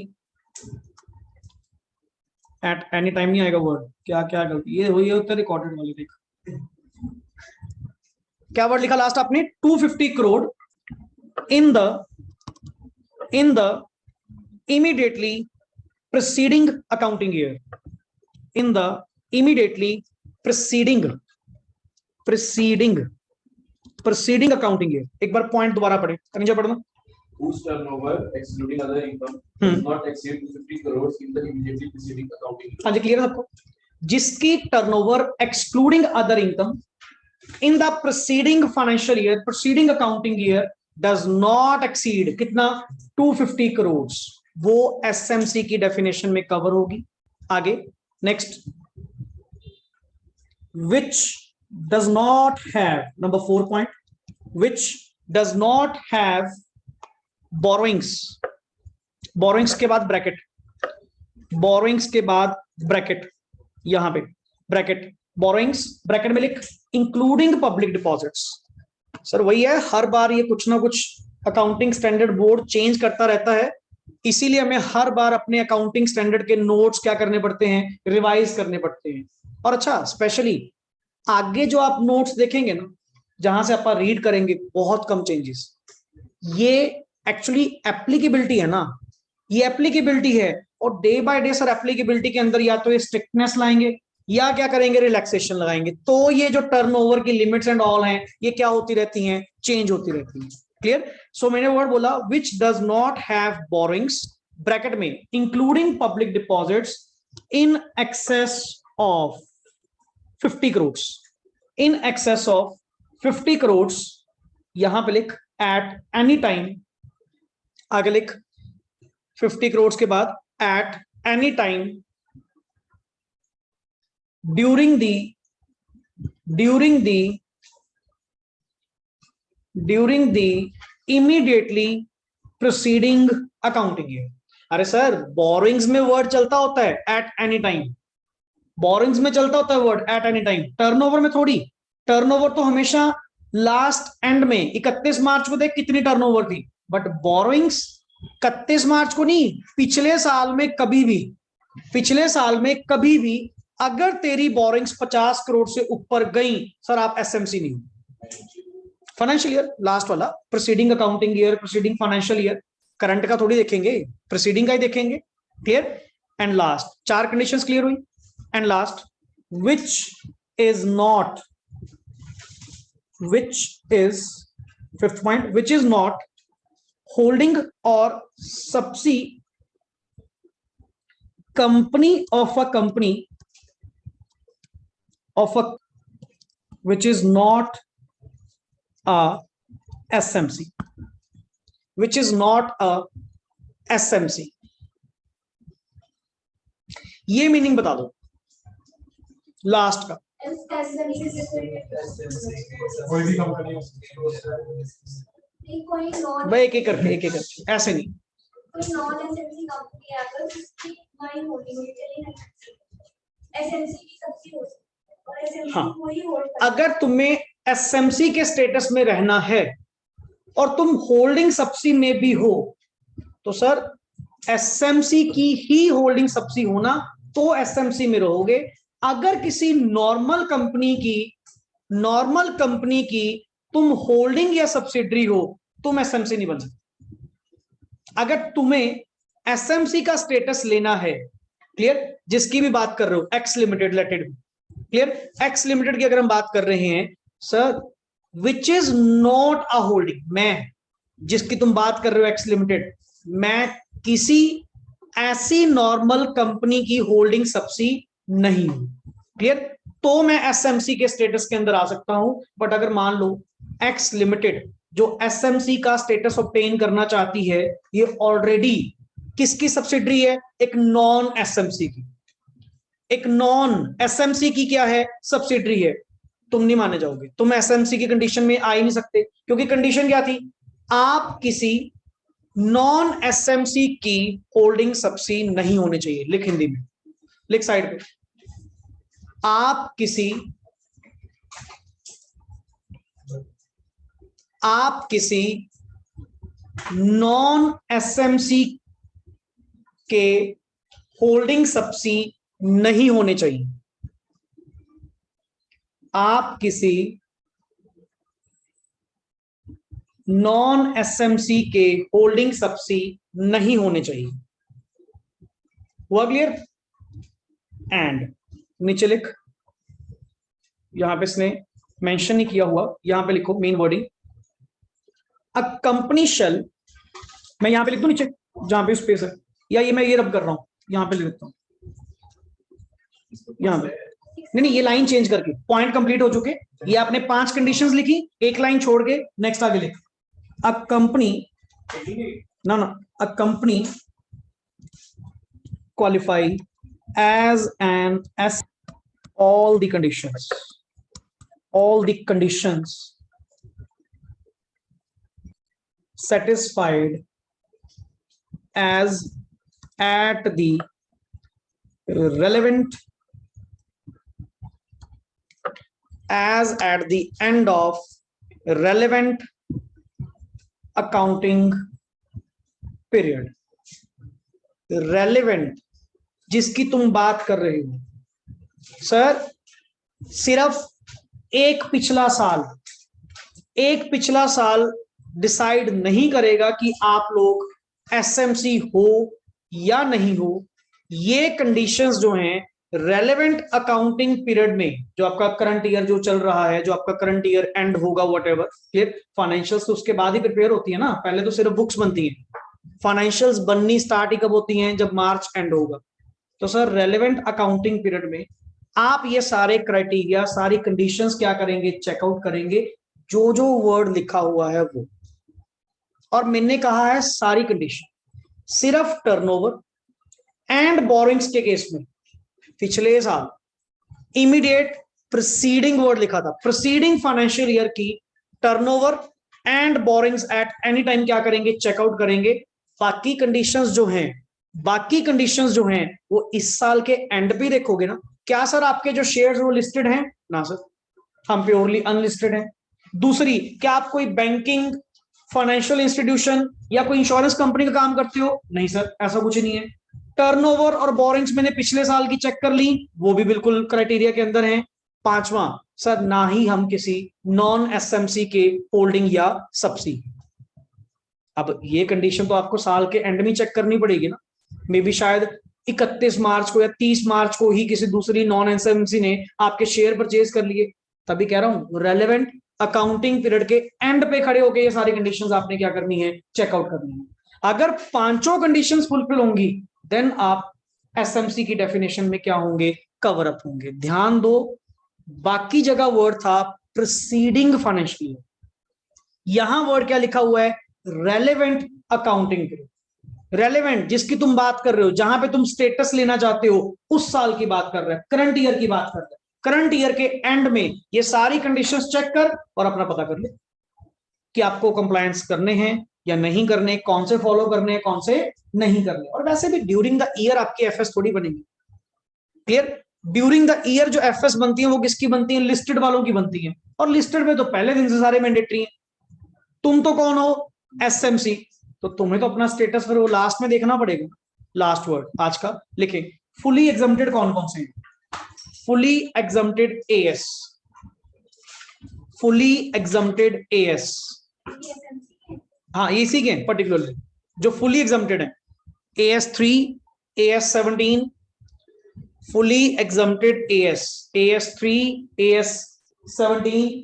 at any time. नहीं आएगा वर्ड, क्या क्या गलती ये हुई है उत्तर रिकॉर्डेड वाली. देख क्या वर्ड लिखा लास्ट आपने, 250 crore in the immediately preceding accounting year. In the immediately preceding accounting year. एक बार पॉइंट दोबारा पढ़े, नीचे पढ़ना. Whose turnover excluding other income does not exceed 250 crores in the immediately preceding accounting year. हाँ जी, क्लियर है आपको. जिसकी turnover excluding other income in the preceding financial year, preceding accounting year does not exceed कितना, 250 करोड़, वो SMC की definition में cover होगी. आगे next, which does not have, number 4 point, which does not have borrowings. Borrowings के बाद bracket, borrowings के बाद ब्रैकेट, यहां पे ब्रैकेट, बोरोइंग्स ब्रैकेट में लिख, इंक्लूडिंग पब्लिक डिपॉजिट्स. सर वही है, हर बार ये कुछ ना कुछ अकाउंटिंग स्टैंडर्ड बोर्ड चेंज करता रहता है, इसीलिए हमें हर बार अपने अकाउंटिंग स्टैंडर्ड के नोट्स क्या करने पड़ते हैं, रिवाइज करने पड़ते हैं. और अच्छा, स्पेशली आगे जो आप नोट्स देखेंगे ना, जहां से आप रीड करेंगे, बहुत कम चेंजेस. ये एक्चुअली एप्लीकेबिलिटी है ना, ये एप्लीकेबिलिटी है, और day by day sir applicability के अंदर या तो ये स्ट्रिक्टनेस लाएंगे या क्या करेंगे, रिलैक्सेशन लगाएंगे. तो ये जो टर्नओवर की लिमिट्स एंड ऑल हैं, ये क्या होती रहती हैं, चेंज होती रहती हैं. क्लियर? सो मैंने वर्ड बोला, which does not have borrowings, bracket में including public deposits in excess of 50 crore. In excess of 50 crore, यहां पे लिख एट एनी टाइम. आगे लिख 50 करोड़ के बाद at any time during the immediately preceding accounting year. अरे सर, बोरिंग्स में वर्ड चलता होता है एट एनी टाइम, बोरिंग्स में चलता होता है word at any time. Turnover में थोड़ी, टर्नओवर तो हमेशा लास्ट एंड में 31 मार्च को देख कितनी टर्नओवर थी, बट बोरिंग्स 31 मार्च को नहीं, पिछले साल में कभी भी, पिछले साल में कभी भी अगर तेरी बोरिंग्स 50 करोड़ से ऊपर गई, सर आप एसएमसी नहीं. फाइनेंशियल ईयर लास्ट वाला, preceding accounting year, preceding financial year, current का थोड़ी देखेंगे, प्रीसीडिंग का ही देखेंगे. Clear? And last, 4 conditions clear हुई. And last, which is not, which is, fifth point, which is not holding और सबसी company of a company of a which is not a SMC, which is not a SMC. ये meaning बता दो last का. कोई भी company भाई एक एक करके ऐसे नहीं. कोई नॉन एसएमसी कंपनी है अगर उसकी माइंड होल्डिंग एसएमसी की सब्सिडी हो सकती है और एसएमसी हाँ, को ही होल्ड करना है। अगर तुम्हें एसएमसी के स्टेटस में रहना है और तुम होल्डिंग सब्सिडी में भी हो तो सर एसएमसी की ही होल्डिंग सब्सिडी होना तो एसएमसी में रहोगे। अगर किसी नॉर्मल कंपनी की तुम होल्डिंग या सब्सिडरी हो तुम एसएमसी नहीं बन सकते। अगर तुम्हें एसएमसी का स्टेटस लेना है, क्लियर, जिसकी भी बात कर रहे हो, x limited, let it be clear, x limited की अगर हम बात कर रहे हैं sir, which is not a holding, मैं जिसकी तुम बात कर रहे हो एक्स लिमिटेड, मैं किसी ऐसी नॉर्मल कंपनी की होल्डिंग सब्सिडी नहीं हूं, क्लियर, तो मैं एसएमसी के स्टेटस के अंदर आ सकता हूं। बट अगर मान लो एक्स लिमिटेड जो एसएमसी का स्टेटस ऑब्टेन करना चाहती है, ये ऑलरेडी किसकी सब्सिडरी है, एक नॉन एसएमसी की, एक नॉन एसएमसी की क्या है, सब्सिडरी है, तुम नहीं माने जाओगे, तुम एसएमसी की कंडीशन में आ ही नहीं सकते, क्योंकि कंडीशन क्या थी, आप किसी नॉन एसएमसी की होल्डिंग सब्सिडी नहीं होने चाहिए। लिख हिंदी में, लिख साइड पे, आप किसी नॉन एसएमसी के होल्डिंग सब्सिडी नहीं होने चाहिए। आप किसी नॉन एसएमसी के होल्डिंग सब्सिडी नहीं होने चाहिए। हुआ क्लियर? एंड नीचे लिख, यहां पे इसने मेंशन नहीं किया हुआ, यहां पे लिखो main wording, a company shell, मैं यहां पे लिख दूं नीचे जहां पे स्पेस है, या ये मैं ये रब कर रहा हूं, यहां पे लिख देता हूं, यहां पे नहीं, ये लाइन चेंज करके, पॉइंट कंप्लीट हो चुके, ये आपने 5 कंडीशंस लिखी, एक लाइन छोड़ के नेक्स्ट आगे लिख, a company a company qualify as an S, all the conditions satisfied as at the relevant end of relevant accounting period। Relevant जिसकी तुम बात कर रहे हो सर, सिर्फ एक पिछला साल डिसाइड नहीं करेगा कि आप लोग एसएमसी हो या नहीं हो। ये कंडीशंस जो हैं रेलेवेंट अकाउंटिंग पीरियड में, जो आपका करंट ईयर जो चल रहा है, जो आपका करंट ईयर एंड होगा, व्हाटएवर, क्लियर, फाइनेंशियल्स तो उसके बाद ही प्रिपेयर होती है ना, पहले तो सिर्फ बुक्स बनती हैं, फाइनेंशियल्स बननी स्टार्ट ही कब होती हैं, जब मार्च एंड होगा। तो सर रेलेवेंट अकाउंटिंग पीरियड में आप ये सारे क्राइटेरिया, सारी कंडीशंस क्या करेंगे, चेकआउट करेंगे, जो जो वर्ड लिखा हुआ है वो। और मैंने कहा है सारी कंडीशन, सिर्फ टर्नओवर एंड बोरिंग्स के केस में पिछले साल इमीडिएट प्रीसीडिंग वर्ड लिखा था, प्रीसीडिंग फाइनेंशियल ईयर की turnover and borings at any time क्या करेंगे, चेकआउट करेंगे। बाकी कंडीशंस जो हैं वो इस साल के एंड पे देखोगे ना। क्या सर आपके जो शेयर्स वो लिस्टेड हैं? ना सर, हम प्योरली अनलिस्टेड हैं। दूसरी, क्या आप कोई बैंकिंग, फाइनेंशियल इंस्टीट्यूशन या कोई इंश्योरेंस कंपनी का काम करते हो? नहीं सर, ऐसा कुछ नहीं है। टर्नओवर और बोरिंग्स मैंने पिछले साल की चेक कर ली, वो भी बिल्कुल क्राइटेरिया के अंदर है। पांचवा सर, ना ही हम किसी नॉन एसएमसी के होल्डिंग या सब्सिडी। अब ये कंडीशन तो आपको साल के एंड में चेक करनी पड़ेगी ना, मे बी शायद 31 मार्च को या 30 मार्च को ही किसी दूसरी नॉन एसएमसी ने आपके शेयर परचेज कर लिए। तभी कह रहा हूं रेलेवेंट अकाउंटिंग पीरियड के एंड पे खड़े होकर ये सारी कंडीशंस आपने क्या करनी है, चेकआउट करनी है। अगर पांचों कंडीशंस फुलफिल होंगी देन आप एसएमसी की डेफिनेशन में क्या होंगे, कवर अप होंगे। ध्यान दो, बाकी जगह वर्ड था प्रीसीडिंग फाइनेंशियल ईयर, यहां वर्ड क्या लिखा हुआ है, रेलेवेंट अकाउंटिंग पीरियड। रेलेवेंट जिसकी तुम बात कर रहे हो, जहां पे तुम स्टेटस लेना चाहते हो, उस साल की बात कर रहे हैं, करंट ईयर की बात कर रहे हैं। करंट ईयर के एंड में ये सारी कंडीशंस चेक कर और अपना पता कर ले कि आपको कंप्लायंस करने हैं या नहीं करने, कौन से फॉलो करने हैं, कौन से नहीं करने। और वैसे भी ड्यूरिंग द ईयर आपकी एफएस थोड़ी बनेगी, क्लियर। ड्यूरिंग द ईयर जो एफएस बनती है वो किसकी बनती है? लिस्टेड वालों की बनती है, और लिस्टेड में तो पहले दिन से सारे मैंडेटरी हैं। तुम तो कौन हो? एसएमसी। तो तुम्हें तो अपना स्टेटस फिर वो लास्ट में देखना पड़ेगा। लास्ट वर्ड आज का लिखे, फुली एग्जम्प्टेड कौन कौन से? Fully exempted as, fully exempted as, हाँ इसी के पर्टिकुलरली जो फुली एग्जम्प्टेड है, AS3, AS17, fully exempted AS, AS3, AS17।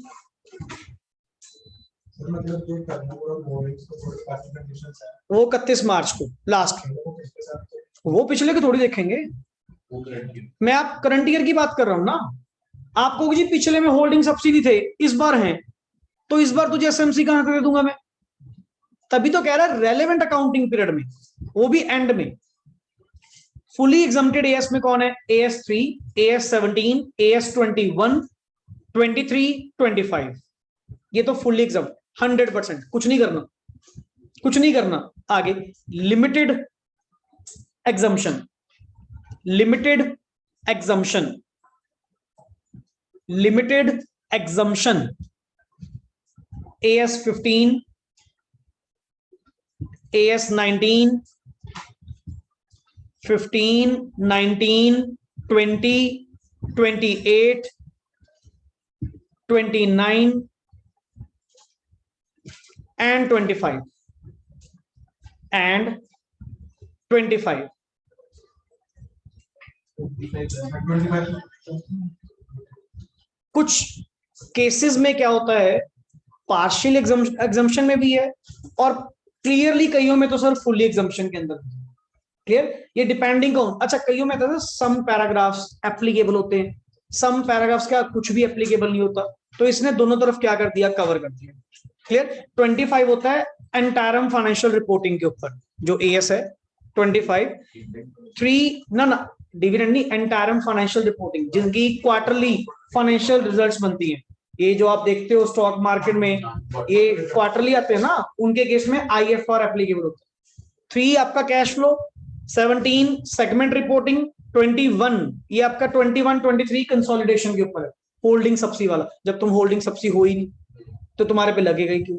मतलब जो टर्नओवर और बोरिंग्स को थोड़े काफी कंडीशंस है, वो 31 मार्च को लास्ट, वो किसके साथ? वो पिछले के थोड़ी देखेंगे। वो करंट ईयर। मैं आप करंट ईयर की बात कर रहा हूं ना। आपको जी पिछले में होल्डिंग सब्सिडी थे, इस बार हैं, तो इस बार तुझे एसएमसी कहां से दे दूंगा मैं? तभी तो कह रहा है रेलेवेंट अकाउंटिंग पीरियड में, वो भी एंड में। फुली एग्जम्प्टेड एएस में कौन है? AS3, AS17, AS21, 23, 25, ये तो फुली एग्जाम 100%, कुछ नहीं करना, कुछ नहीं करना। आगे limited exemption, limited exemption, limited exemption, AS15, AS19, 15, 19, 20, 28, 29 and 25 and 25। 25 कुछ केसेस में क्या होता है, पार्शियल एग्जम्पशन में भी है, और क्लियरली कईयों में तो सर फुली एग्जम्पशन के अंदर। क्लियर? ये डिपेंडिंग ऑन, अच्छा कईयों में था सम पैराग्राफ्स एप्लीकेबल होते हैं, सम पैराग्राफ्स क्या कुछ भी एप्लीकेबल नहीं होता, तो इसने दोनों तरफ क्या कर दिया, कवर कर दिया। क्लियर? 25 होता है एंटायरम फाइनेंशियल रिपोर्टिंग के ऊपर, जो एएस है 25। 3 ना डिविडेंड नहीं, एंटायरम फाइनेंशियल रिपोर्टिंग, जिनकी क्वार्टरली फाइनेंशियल रिजल्ट्स बनती हैं। ये जो आप देखते हो स्टॉक मार्केट में ये क्वार्टरली आते हैं ना, उनके केस में आईएफआर एप्लीकेबल होता है। 3 आपका कैश फ्लो, 17 सेगमेंट रिपोर्टिंग, 21 ये आपका 21, 23 कंसोलिडेशन के ऊपर है, होल्डिंग सब्सिडी वाला। जब तुम होल्डिंग सब्सिडी हो ही नहीं तो तुम्हारे पे लगेगा ही क्यों?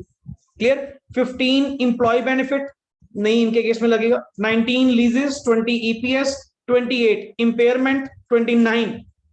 क्लियर? 15 इंप्लॉय बेनिफिट, नहीं इनके केस में लगेगा। 19 लीजेस, 20 ईपीएस, 28 इंपेयरमेंट, 29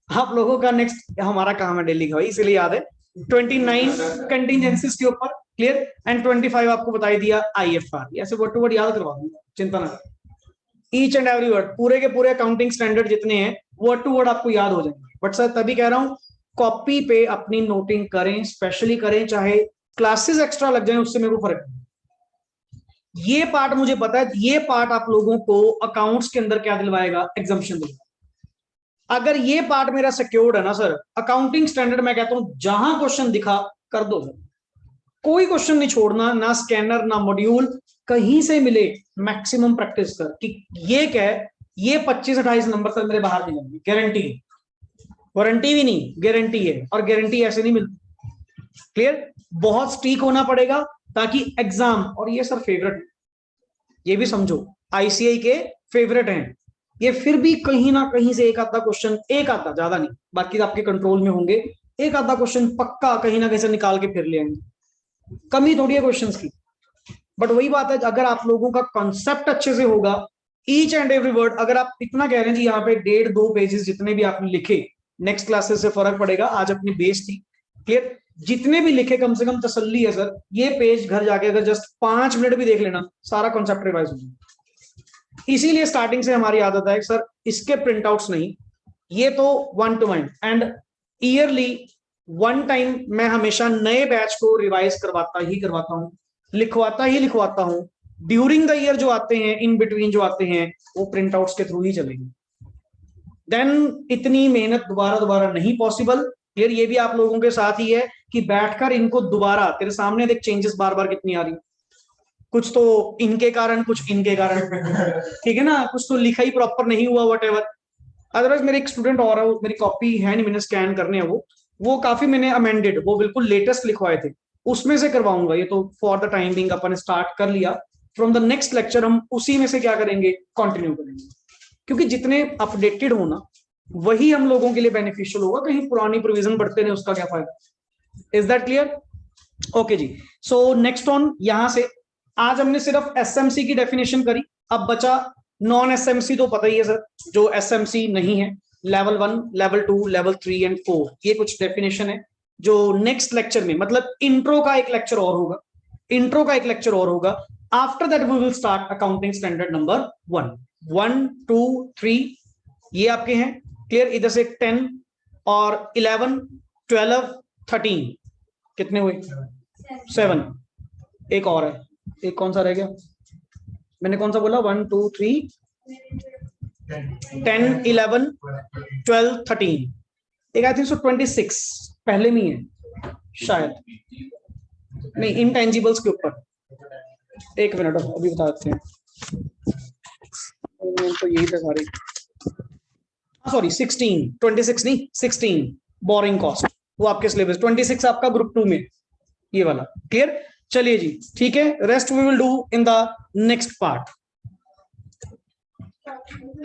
आप लोगों का नेक्स्ट, हमारा काम है डेली का, इसलिए याद है। 29 कंटिजेंसीज के ऊपर। क्लियर? एंड 25 आपको बताई दिया आईएफआर। ऐसे वर्ड टू वर्ड याद करवा दूंगा, चिंता ना करें। ईच एंड एवरी वर्ड, पूरे के पूरे अकाउंटिंग स्टैंडर्ड जितने हैं वर्ड टू वर्ड आपको याद हो जाएंगे। बट सर तभी कह रहा हूं कॉपी पे अपनी नोटिंग करें, स्पेशली करें, चाहे क्लासेस एक्स्ट्रा लग जाए उससे मेरे को फर्क नहीं। ये पार्ट मुझे पता है, ये पार्ट आप लोगों को अकाउंट्स के अंदर क्या दिलवाएगा, एग्जम्पशन दिलवाएगा। अगर ये पार्ट मेरा सिक्योर्ड है ना सर, अकाउंटिंग स्टैंडर्ड मैं कहता हूं जहां क्वेश्चन दिखा कर दो, कोई क्वेश्चन नहीं छोड़ना, ना स्कैनर ना मॉड्यूल, कहीं से मिले मैक्सिमम प्रैक्टिस कर कि ये क्या है, ये 25-28 नंबर तक मेरे बाहर नहीं जाएंगे, गारंटी है। वारंटी भी नहीं, गारंटी है, और गारंटी ऐसे नहीं मिलती। क्लियर? बहुत स्ट्रीक होना पड़ेगा ताकि एग्जाम, और ये सर फेवरेट, ये भी समझो आईसीआई के फेवरेट हैं ये, फिर भी कहीं ना कहीं से एक आधा क्वेश्चन, एक आधा, ज्यादा नहीं, बाकी आपके कंट्रोल में होंगे, एक आधा क्वेश्चन पक्का कहीं ना कहीं से निकाल के फिर ले आएंगे। कमी थोड़ी है क्वेश्चंस की, बट वही बात है, अगर आप लोगों का कॉन्सेप्ट अच्छे से होगा, ईच एंड एवरी वर्ड, अगर आप इतना कह रहे हैं जी यहाँ पे 1.5-2 पेजेस जितने भी आपने लिखे, नेक्स्ट क्लासेस से फर्क पड़ेगा, आज अपनी बेस थी। क्लियर? जितने भी लिखे कम से कम तसल्ली है सर, ये पेज घर जाके अगर जस्ट 5 मिनट भी देख लेना, सारा कॉन्सेप्ट रिवाइज हो जाएगा। इसीलिए स्टार्टिंग से हमारी आदत है सर इसके प्रिंटआउट्स नहीं, ये तो 1 to 1 एंड ईयरली 1 टाइम मैं हमेशा नए बैच को रिवाइज करवाता हूं, लिखवाता हूं। ड्यूरिंग द ईयर जो आते हैं, इन बिटवीन जो आते हैं, वो प्रिंटआउट्स के थ्रू ही चलेंगे। देन इतनी मेहनत दोबारा नहीं पॉसिबल। क्लियर? ये भी आप लोगों के साथ ही है कि बैठकर इनको दोबारा, तेरे सामने देख चेंजेस बार कितनी आ रही, कुछ तो इनके कारण, कुछ इनके कारण, ठीक है ना, कुछ तो लिखा ही प्रॉपर नहीं हुआ, व्हाटएवर। अदरवाइज मेरे एक स्टूडेंट और है, मेरी कॉपी है नहीं, मैंने स्कैन करने हैं वो काफी मैंने अमेंडेड, वो बिल्कुल लेटेस्ट लिखवाए थे, उसमें से करवाऊंगा। ये तो for the time being upon start कर लिया, फ्रॉम द नेक्स्ट लेक्चर हम उसी में से क्या करेंगे, कंटिन्यू करेंगे। क्योंकि जितने अपडेटेड हो ना, वही हम लोगों के लिए बेनिफिशियल होगा, कहीं पुरानी प्रोविजन बढ़ते रहे उसका क्या फायदा। Is that clear? ओके जी। सो नेक्स्ट ऑन, यहां से आज हमने सिर्फ एसएमसी की डेफिनेशन करी, अब बचा नॉन एसएमसी। तो पता ही है सर, जो एसएमसी नहीं है, लेवल 1, लेवल 2, लेवल 3 एंड 4, ये कुछ डेफिनेशन है जो नेक्स्ट लेक्चर में, मतलब इंट्रो का एक लेक्चर और होगा, इंट्रो का एक लेक्चर और होगा। After that we will start accounting standard number 1, 1, 2, 3 ये आपके हैं क्लियर। इधर से 10 और 11, 12, 13 कितने हुए? 7। एक और है, एक कौन सा रह गया? मैंने कौन सा बोला? 1, 2, 3, 10, 11, 12, 13। एक आई थिंक सो 26 पहले में ही है शायद, नहीं इंटेंजिबल्स के ऊपर। एक मिनट अभी बता देते हैं, तो यही था सारे। सॉरी 16, 26 नहीं 16 बोरिंग कॉस्ट, वो आपके सिलेबस। 26 आपका ग्रुप 2 में, ये वाला क्लियर। चलिए जी ठीक है, rest we will do in the next part.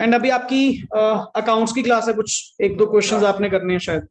And अभी आपकी अकाउंट्स की क्लास है, कुछ 1-2 क्वेश्चंस आपने करने हैं शायद।